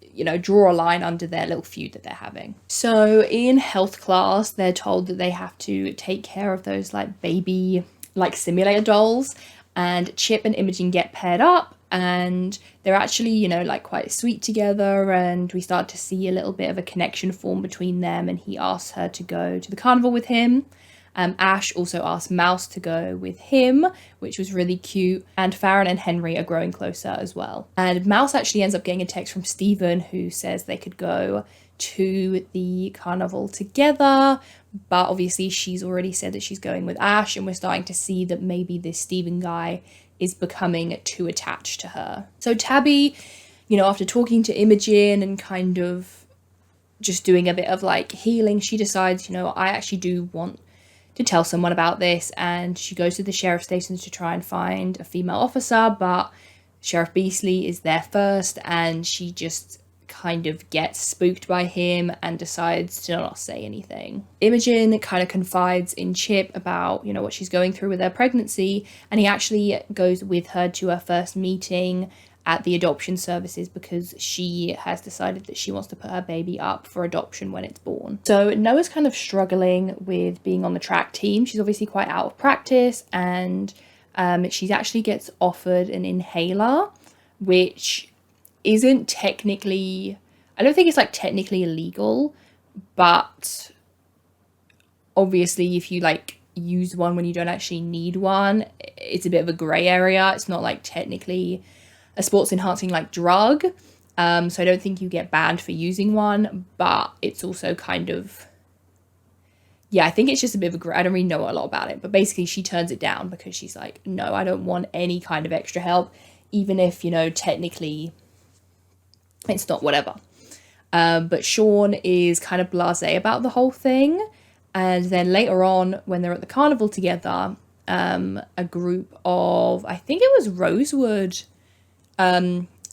you know, draw a line under their little feud that they're having. So in health class, they're told that they have to take care of those like baby like simulator dolls, and Chip and Imogen get paired up, and they're actually, you know, like quite sweet together, and we start to see a little bit of a connection form between them, and he asks her to go to the carnival with him. Ash also asked Mouse to go with him, which was really cute, and Farron and Henry are growing closer as well. And Mouse actually ends up getting a text from Stephen who says they could go to the carnival together, but obviously she's already said that she's going with Ash, and we're starting to see that maybe this Stephen guy is becoming too attached to her. So Tabby, you know, after talking to Imogen and kind of just doing a bit of like healing, she decides, you know, I actually do want to tell someone about this, and she goes to the sheriff's station to try and find a female officer, but Sheriff Beasley is there first, and she just kind of gets spooked by him and decides to not say anything. Imogen kind of confides in Chip about, you know, what she's going through with her pregnancy, and he actually goes with her to her first meeting at the adoption services because she has decided that she wants to put her baby up for adoption when it's born. So Noah's kind of struggling with being on the track team. She's obviously quite out of practice, and she actually gets offered an inhaler, which isn't technically, I don't think it's like technically illegal, but Obviously, if you like use one when you don't actually need one, it's a bit of a grey area. It's not like technically a sports enhancing like drug. So I don't think you get banned for using one, but it's also kind of, yeah, I think it's just a bit of a, I don't really know a lot about it, but basically she turns it down because she's like, no, I don't want any kind of extra help, even if, you know, technically it's not whatever. But Sean is kind of blasé about the whole thing. And then later on, when they're at the carnival together, a group of, I think it was Rosewood,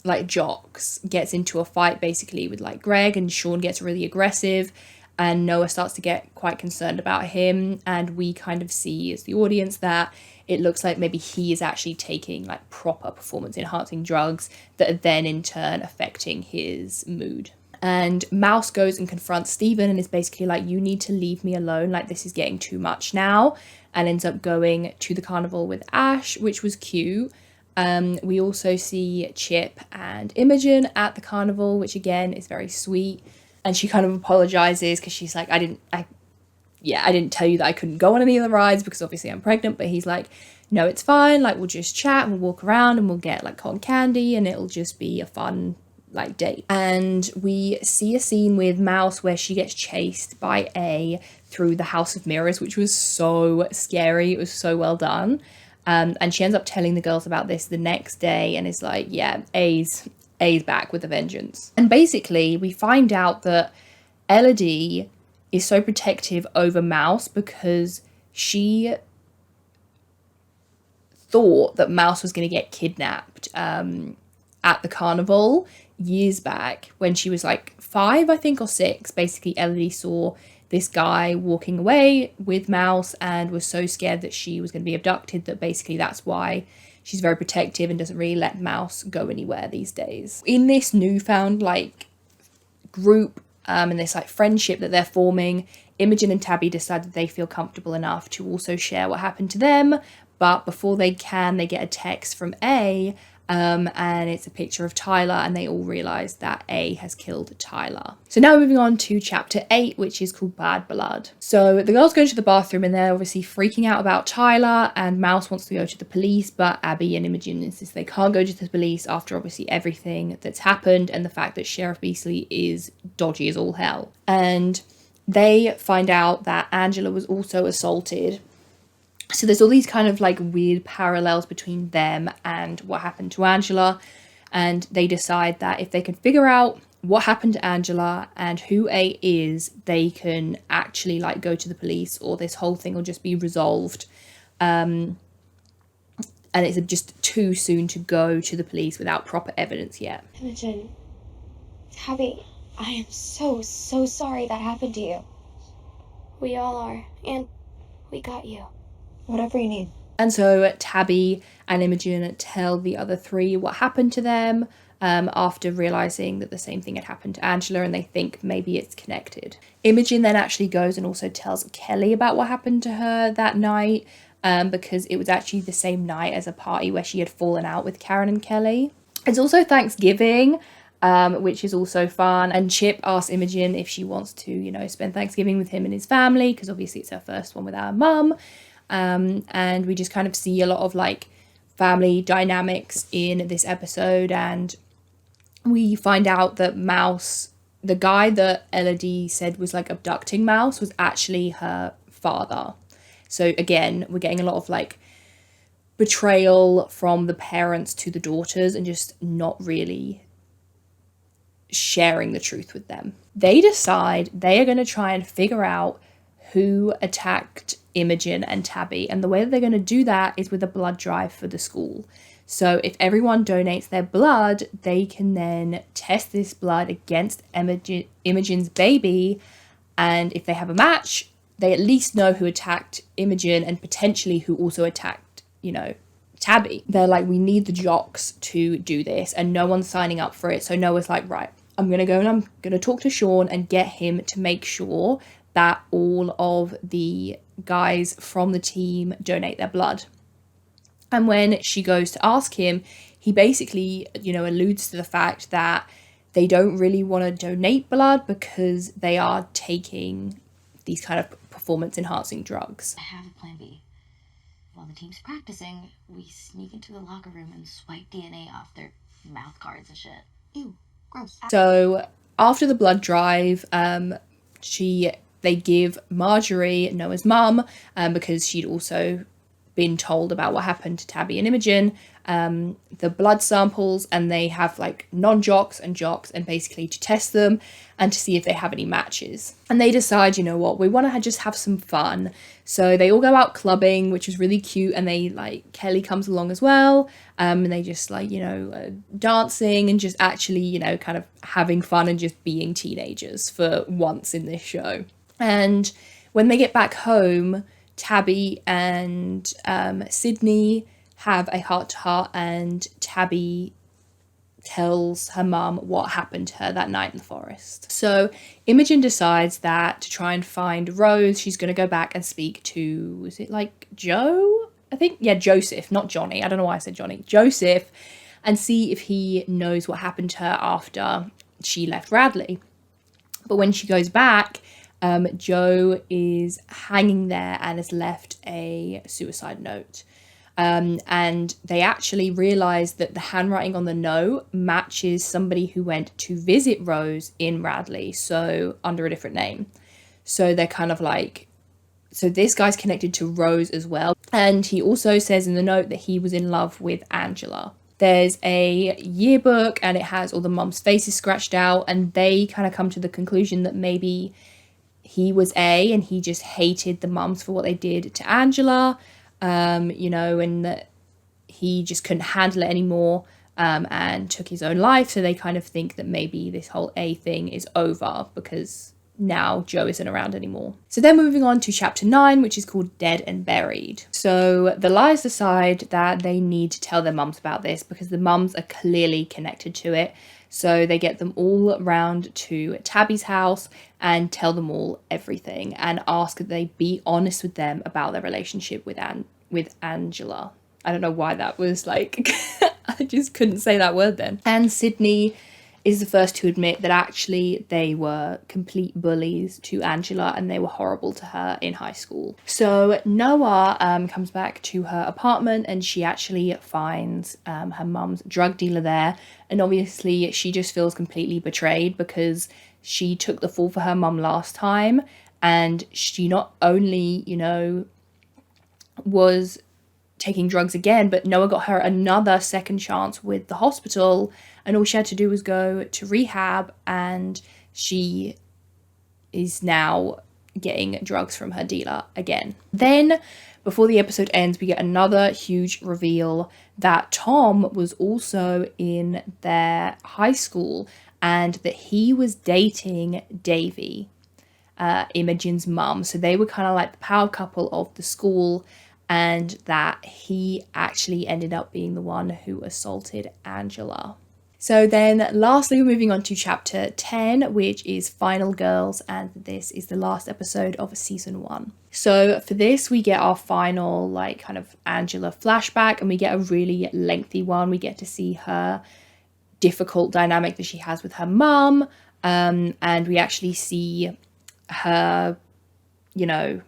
like jocks gets into a fight basically with like Greg, and Sean gets really aggressive and Noah starts to get quite concerned about him. And we kind of see as the audience that it looks like maybe he is actually taking like proper performance enhancing drugs that are then in turn affecting his mood. And Mouse goes and confronts Steven and is basically like, you need to leave me alone. Like, this is getting too much now. And ends up going to the carnival with Ash, which was cute. We also see Chip and Imogen at the carnival, which again is very sweet. And she kind of apologizes because she's like, I didn't tell you that I couldn't go on any of the rides because obviously I'm pregnant. But he's like, no, it's fine. Like, we'll just chat and we'll walk around and we'll get like cotton candy and it'll just be a fun like date. And we see a scene with Mouse where she gets chased by A through the House of Mirrors, which was so scary. It was so well done. And she ends up telling the girls about this the next day and is like, yeah, A's back with a vengeance. And basically we find out that Elodie is so protective over Mouse because she thought that Mouse was going to get kidnapped at the carnival years back when she was like 5, I think, or 6. Basically, Elodie saw this guy walking away with Mouse and was so scared that she was going to be abducted that basically that's why she's very protective and doesn't really let Mouse go anywhere these days. In this newfound like group and this like friendship that they're forming, Imogen and Tabby decide that they feel comfortable enough to also share what happened to them. But before they can, they get a text from A, and it's a picture of Tyler, and they all realise that A has killed Tyler. So now moving on to chapter 8, which is called Bad Blood. So the girls go into the bathroom and they're obviously freaking out about Tyler, and Mouse wants to go to the police, but Abby and Imogen insist they can't go to the police after obviously everything that's happened and the fact that Sheriff Beasley is dodgy as all hell. And they find out that Angela was also assaulted. So there's all these kind of like weird parallels between them and what happened to Angela. And they decide that if they can figure out what happened to Angela and who A is, they can actually like go to the police, or this whole thing will just be resolved. And it's just too soon to go to the police without proper evidence yet. Imogen, Tabby, I am so sorry that happened to you. We all are, and we got you. Whatever you need. And so Tabby and Imogen tell the other 3 what happened to them after realising that the same thing had happened to Angela, and they think maybe it's connected. Imogen then actually goes and also tells Kelly about what happened to her that night, because it was actually the same night as a party where she had fallen out with Karen and Kelly. It's also Thanksgiving, which is also fun, and Chip asks Imogen if she wants to, you know, spend Thanksgiving with him and his family, because obviously it's her first one with our mum. And we just kind of see a lot of like family dynamics in this episode, and we find out that Mouse, the guy that Elodie said was like abducting Mouse, was actually her father. So again, we're getting a lot of like betrayal from the parents to the daughters and just not really sharing the truth with them. They decide they are going to try and figure out who attacked Imogen and Tabby, and the way that they're going to do that is with a blood drive for the school. So if everyone donates their blood, they can then test this blood against Imogen's baby, and if they have a match, they at least know who attacked Imogen and potentially who also attacked, you know, Tabby. They're like, we need the jocks to do this, and no one's signing up for it. So Noah's like, right, I'm going to go and I'm going to talk to Sean and get him to make sure that all of the guys from the team donate their blood. And when she goes to ask him, he basically, you know, alludes to the fact that they don't really want to donate blood because they are taking these kind of performance-enhancing drugs. I have a plan B. While the team's practicing, we sneak into the locker room and swipe DNA off their mouth guards and shit. Ew, gross. So after the blood drive, they give Marjorie, Noah's mum, because she'd also been told about what happened to Tabby and Imogen, the blood samples, and they have like non-jocks and jocks, and basically to test them and to see if they have any matches. And they decide, you know what, we want to just have some fun. So they all go out clubbing, which is really cute, and they like, Kelly comes along as well, and they just like, you know, dancing and just actually, you know, kind of having fun and just being teenagers for once in this show. And when they get back home, Tabby and Sydney have a heart-to-heart, and Tabby tells her mum what happened to her that night in the forest. So Imogen decides that to try and find Rose, she's going to go back and speak to, is it like Joe? I think, yeah, Joseph, not Johnny. I don't know why I said Johnny. Joseph, and see if he knows what happened to her after she left Radley. But when she goes back, Joe is hanging there and has left a suicide note. And they actually realise that the handwriting on the note matches somebody who went to visit Rose in Radley, so under a different name. So they're kind of like, so this guy's connected to Rose as well. And he also says in the note that he was in love with Angela. There's a yearbook and it has all the mums' faces scratched out, and they kind of come to the conclusion that maybe he was A and he just hated the mums for what they did to Angela, you know, and that he just couldn't handle it anymore, and took his own life. So they kind of think that maybe this whole A thing is over because now Joe isn't around anymore. So then moving on to chapter 9, which is called Dead and Buried. So the Liars decide that they need to tell their mums about this because the mums are clearly connected to it. So they get them all round to Tabby's house and tell them all everything and ask that they be honest with them about their relationship with Angela. I don't know why that was like, I just couldn't say that word then. And Sydney is the first to admit that actually they were complete bullies to Angela and they were horrible to her in high school. So Noah comes back to her apartment and she actually finds her mum's drug dealer there. And obviously she just feels completely betrayed because she took the fall for her mum last time, and she not only, you know, was taking drugs again, but Noah got her another second chance with the hospital, and all she had to do was go to rehab, and she is now getting drugs from her dealer again. Then before the episode ends, we get another huge reveal that Tom was also in their high school and that he was dating Davy, Imogen's mum. So they were kind of like the power couple of the school, and that he actually ended up being the one who assaulted Angela. So then lastly, we're moving on to chapter 10, which is Final Girls, and this is the last episode of season 1. So for this, we get our final like kind of Angela flashback, and we get a really lengthy one. We get to see her difficult dynamic that she has with her mum, and we actually see her, you know,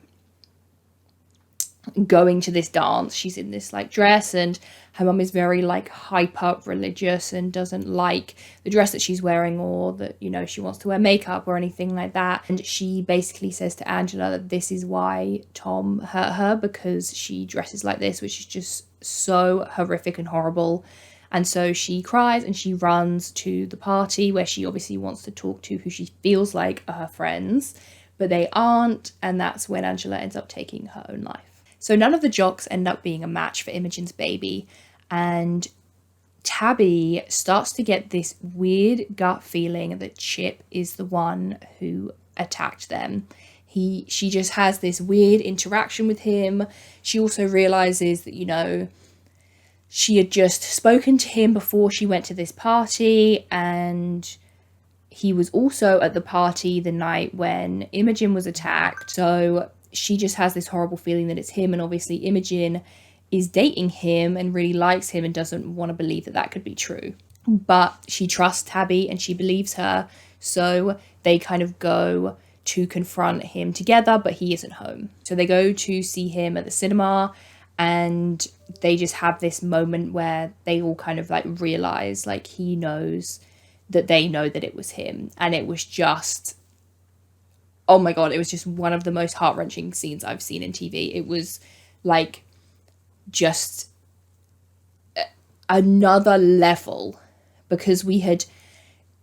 going to this dance. She's in this like dress, and her mum is very like hyper religious and doesn't like the dress that she's wearing, or that, you know, she wants to wear makeup or anything like that. And she basically says to Angela that this is why Tom hurt her, because she dresses like this, which is just so horrific and horrible. And so she cries and she runs to the party where she obviously wants to talk to who she feels like are her friends, but they aren't, and that's when Angela ends up taking her own life. So none of the jocks end up being a match for Imogen's baby, and Tabby starts to get this weird gut feeling that Chip is the one who attacked them. She just has this weird interaction with him. She also realizes that, you know, she had just spoken to him before she went to this party, and he was also at the party the night when Imogen was attacked. So she just has this horrible feeling that it's him, and obviously Imogen is dating him and really likes him and doesn't want to believe that that could be true. But she trusts Tabby and she believes her, so they kind of go to confront him together, but he isn't home. So they go to see him at the cinema, and they just have this moment where they all kind of like realize like he knows that they know that it was him. And it was just, oh my God, it was just one of the most heart-wrenching scenes I've seen in TV. It was like just another level, because we had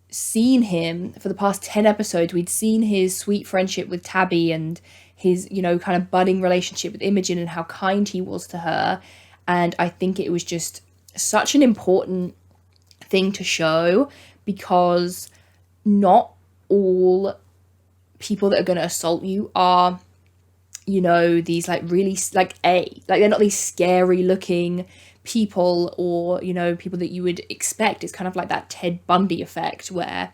seen him for the past 10 episodes. We'd seen his sweet friendship with Tabby and his, you know, kind of budding relationship with Imogen and how kind he was to her. And I think it was just such an important thing to show, because not all people that are going to assault you are, you know, these like really like they're not these scary looking people, or, you know, people that you would expect. It's kind of like that Ted Bundy effect where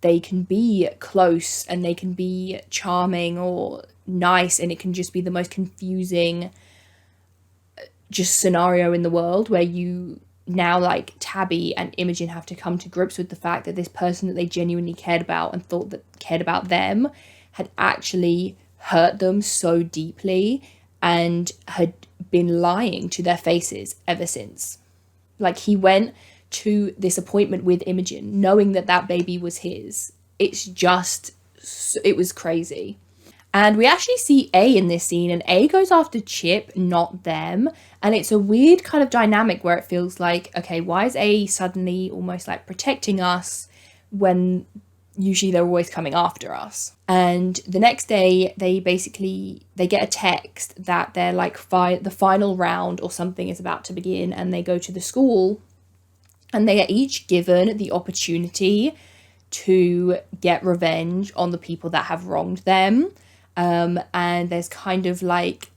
they can be close and they can be charming or nice, and it can just be the most confusing just scenario in the world, where you now, like, Tabby and Imogen have to come to grips with the fact that this person that they genuinely cared about and thought that cared about them had actually hurt them so deeply and had been lying to their faces ever since. Like, he went to this appointment with Imogen knowing that that baby was his. It's just, it was crazy. And we actually see A in this scene, and A goes after Chip, not them. And it's a weird kind of dynamic where it feels like, okay, why is A suddenly almost like protecting us when usually they're always coming after us? And the next day, they get a text that they're like the final round or something is about to begin, and they go to the school, and they are each given the opportunity to get revenge on the people that have wronged them. And there's kind of like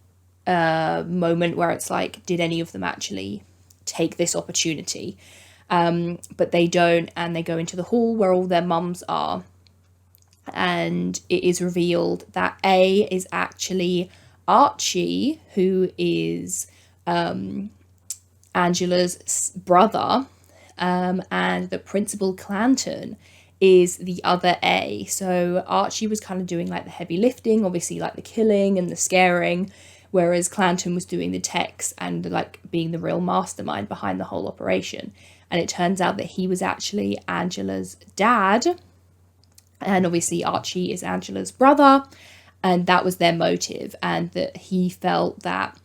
a moment where it's like, did any of them actually take this opportunity? But they don't, and they go into the hall where all their mums are. And it is revealed that A is actually Archie, who is Angela's brother, and the Principal Clanton is the other A. So Archie was kind of doing like the heavy lifting, obviously like the killing and the scaring, whereas Clanton was doing the texts and like being the real mastermind behind the whole operation. And it turns out that he was actually Angela's dad, and obviously Archie is Angela's brother, and that was their motive, and that he felt that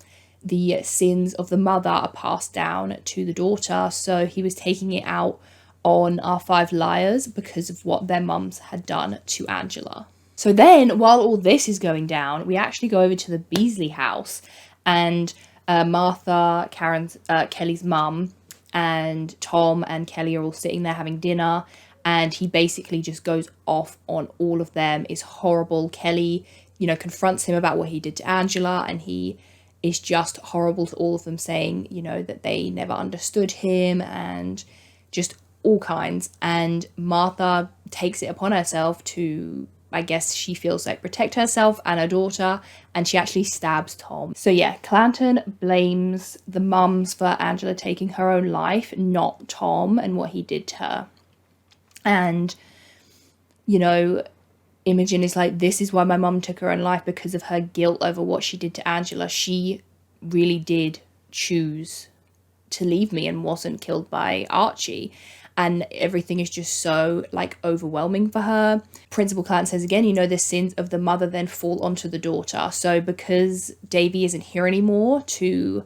the sins of the mother are passed down to the daughter, so he was taking it out on our 5 liars because of what their mums had done to Angela. So then, while all this is going down, we actually go over to the Beasley house, and Martha, Kelly's mum, and Tom and Kelly are all sitting there having dinner, and he basically just goes off on all of them. Is horrible. Kelly, you know, confronts him about what he did to Angela, and he is just horrible to all of them, saying, you know, that they never understood him and just all kinds. And Martha takes it upon herself to, I guess she feels like, protect herself and her daughter, and she actually stabs Tom. So yeah, Clanton blames the mums for Angela taking her own life, not Tom and what he did to her. And, you know, Imogen is like, this is why my mum took her own life, because of her guilt over what she did to Angela. She really did choose to leave me and wasn't killed by Archie. And everything is just so, like, overwhelming for her. Principal Clanton says again, you know, the sins of the mother then fall onto the daughter. So because Davy isn't here anymore to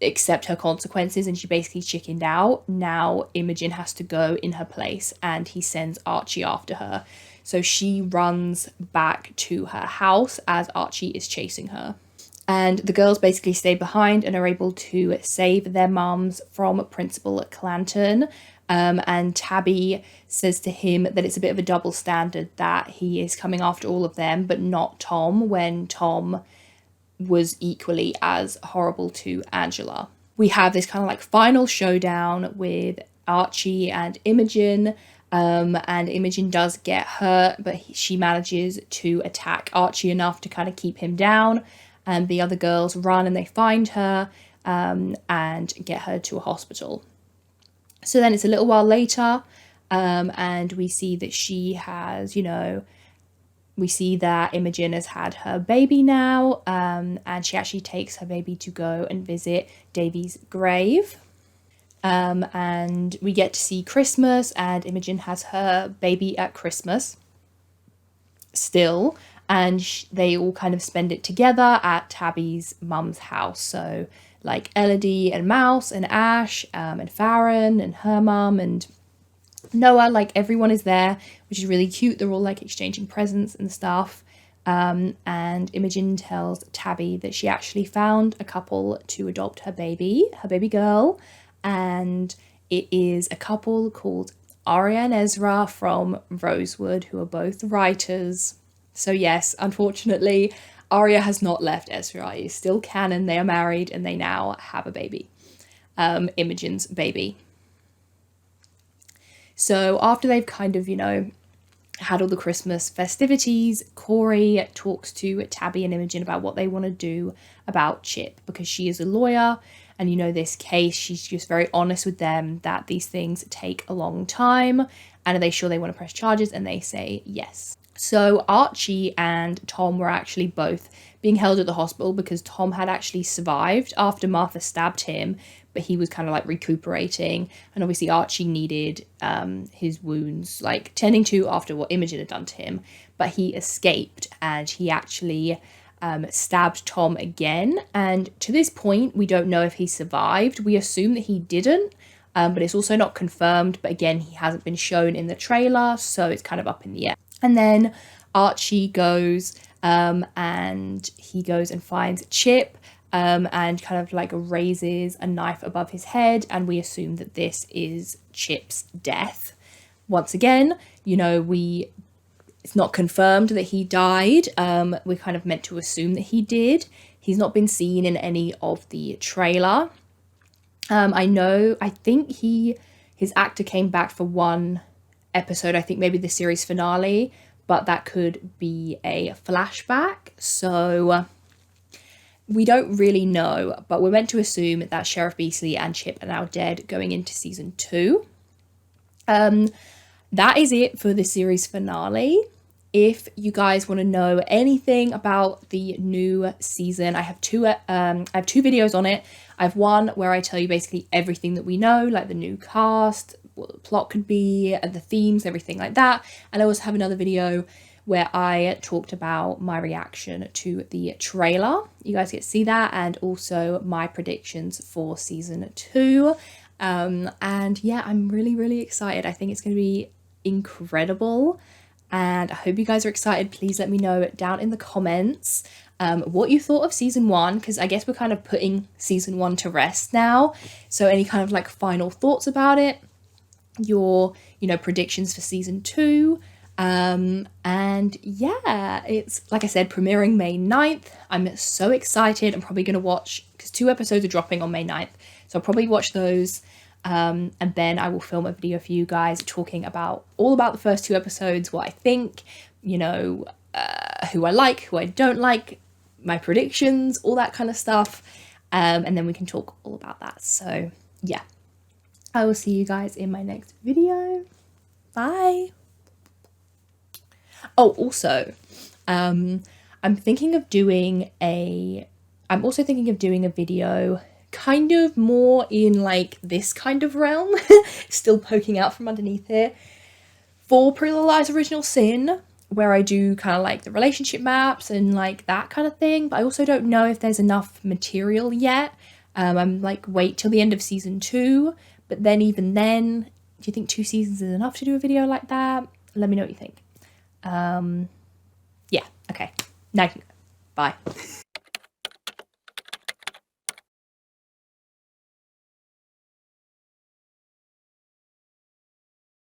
accept her consequences, and she basically chickened out, now Imogen has to go in her place, and he sends Archie after her. So she runs back to her house as Archie is chasing her. And the girls basically stay behind and are able to save their mums from Principal Clanton. And Tabby says to him that it's a bit of a double standard that he is coming after all of them, but not Tom, when Tom was equally as horrible to Angela. We have this kind of like final showdown with Archie and Imogen, and Imogen does get hurt, but she manages to attack Archie enough to kind of keep him down, and the other girls run and they find her and get her to a hospital. So then it's a little while later, and we see that she has, you know, we see that Imogen has had her baby now, and she actually takes her baby to go and visit Davy's grave. And we get to see Christmas, and Imogen has her baby at Christmas still, and they all kind of spend it together at Tabby's mum's house. So like Elodie and Mouse and Ash and Farron and her mum and Noah, like everyone is there, which is really cute. They're all like exchanging presents and stuff. And Imogen tells Tabby that she actually found a couple to adopt her baby girl, and it is a couple called Arya and Ezra from Rosewood, who are both writers. So yes, unfortunately, Arya has not left Ezra. It is still canon. They are married and they now have a baby, Imogen's baby. So after they've kind of, had all the Christmas festivities, Corey talks to Tabby and Imogen about what they want to do about Chip, because she is a lawyer and this case, she's just very honest with them that these things take a long time, and are they sure they want to press charges, and they say yes. So Archie and Tom were actually both being held at the hospital because Tom had actually survived after Martha stabbed him, but he was kind of like recuperating, and obviously Archie needed his wounds like tending to after what Imogen had done to him, but he escaped and he actually stabbed Tom again, and to this point we don't know if he survived. We assume that he didn't, but it's also not confirmed, but again he hasn't been shown in the trailer, so it's kind of up in the air. And then Archie goes and he goes and finds Chip and kind of like raises a knife above his head, and we assume that this is Chip's death. Once again, it's not confirmed that he died. We're kind of meant to assume that he did. He's not been seen in any of the trailer. I think his actor came back for one episode, I think maybe the series finale, but that could be a flashback, so we don't really know, but we're meant to assume that Sheriff Beasley and Chip are now dead going into season 2. That is it for the series finale. If you guys want to know anything about the new season, I have two videos on it. I have one where I tell you basically everything that we know, like the new cast, what the plot could be, and the themes, everything like that. And I also have another video where I talked about my reaction to the trailer. You guys get to see that, and also my predictions for season 2. And yeah, I'm really, really excited. I think it's going to be incredible, and I hope you guys are excited. Please let me know down in the comments what you thought of season 1, because I guess we're kind of putting season 1 to rest now. So any kind of like final thoughts about it, your predictions for season 2, and yeah, it's like I said, premiering May 9th. I'm so excited. I'm probably gonna watch, because 2 episodes are dropping on May 9th, so I'll probably watch those, and then I will film a video for you guys talking all about the first 2 episodes, what I think, who I like, who I don't like, my predictions, all that kind of stuff, and then we can talk all about that. So yeah, I will see you guys in my next video. Bye. Oh, also, I'm also thinking of doing a video kind of more in like this kind of realm, still poking out from underneath here, for Pretty Little Lies Original Sin, where I do kind of like the relationship maps and like that kind of thing, but I also don't know if there's enough material yet. I'm like, wait till the end of season 2, but then even then, do you think 2 seasons is enough to do a video like that? Let me know what you think. Yeah, okay, now you can go. Bye.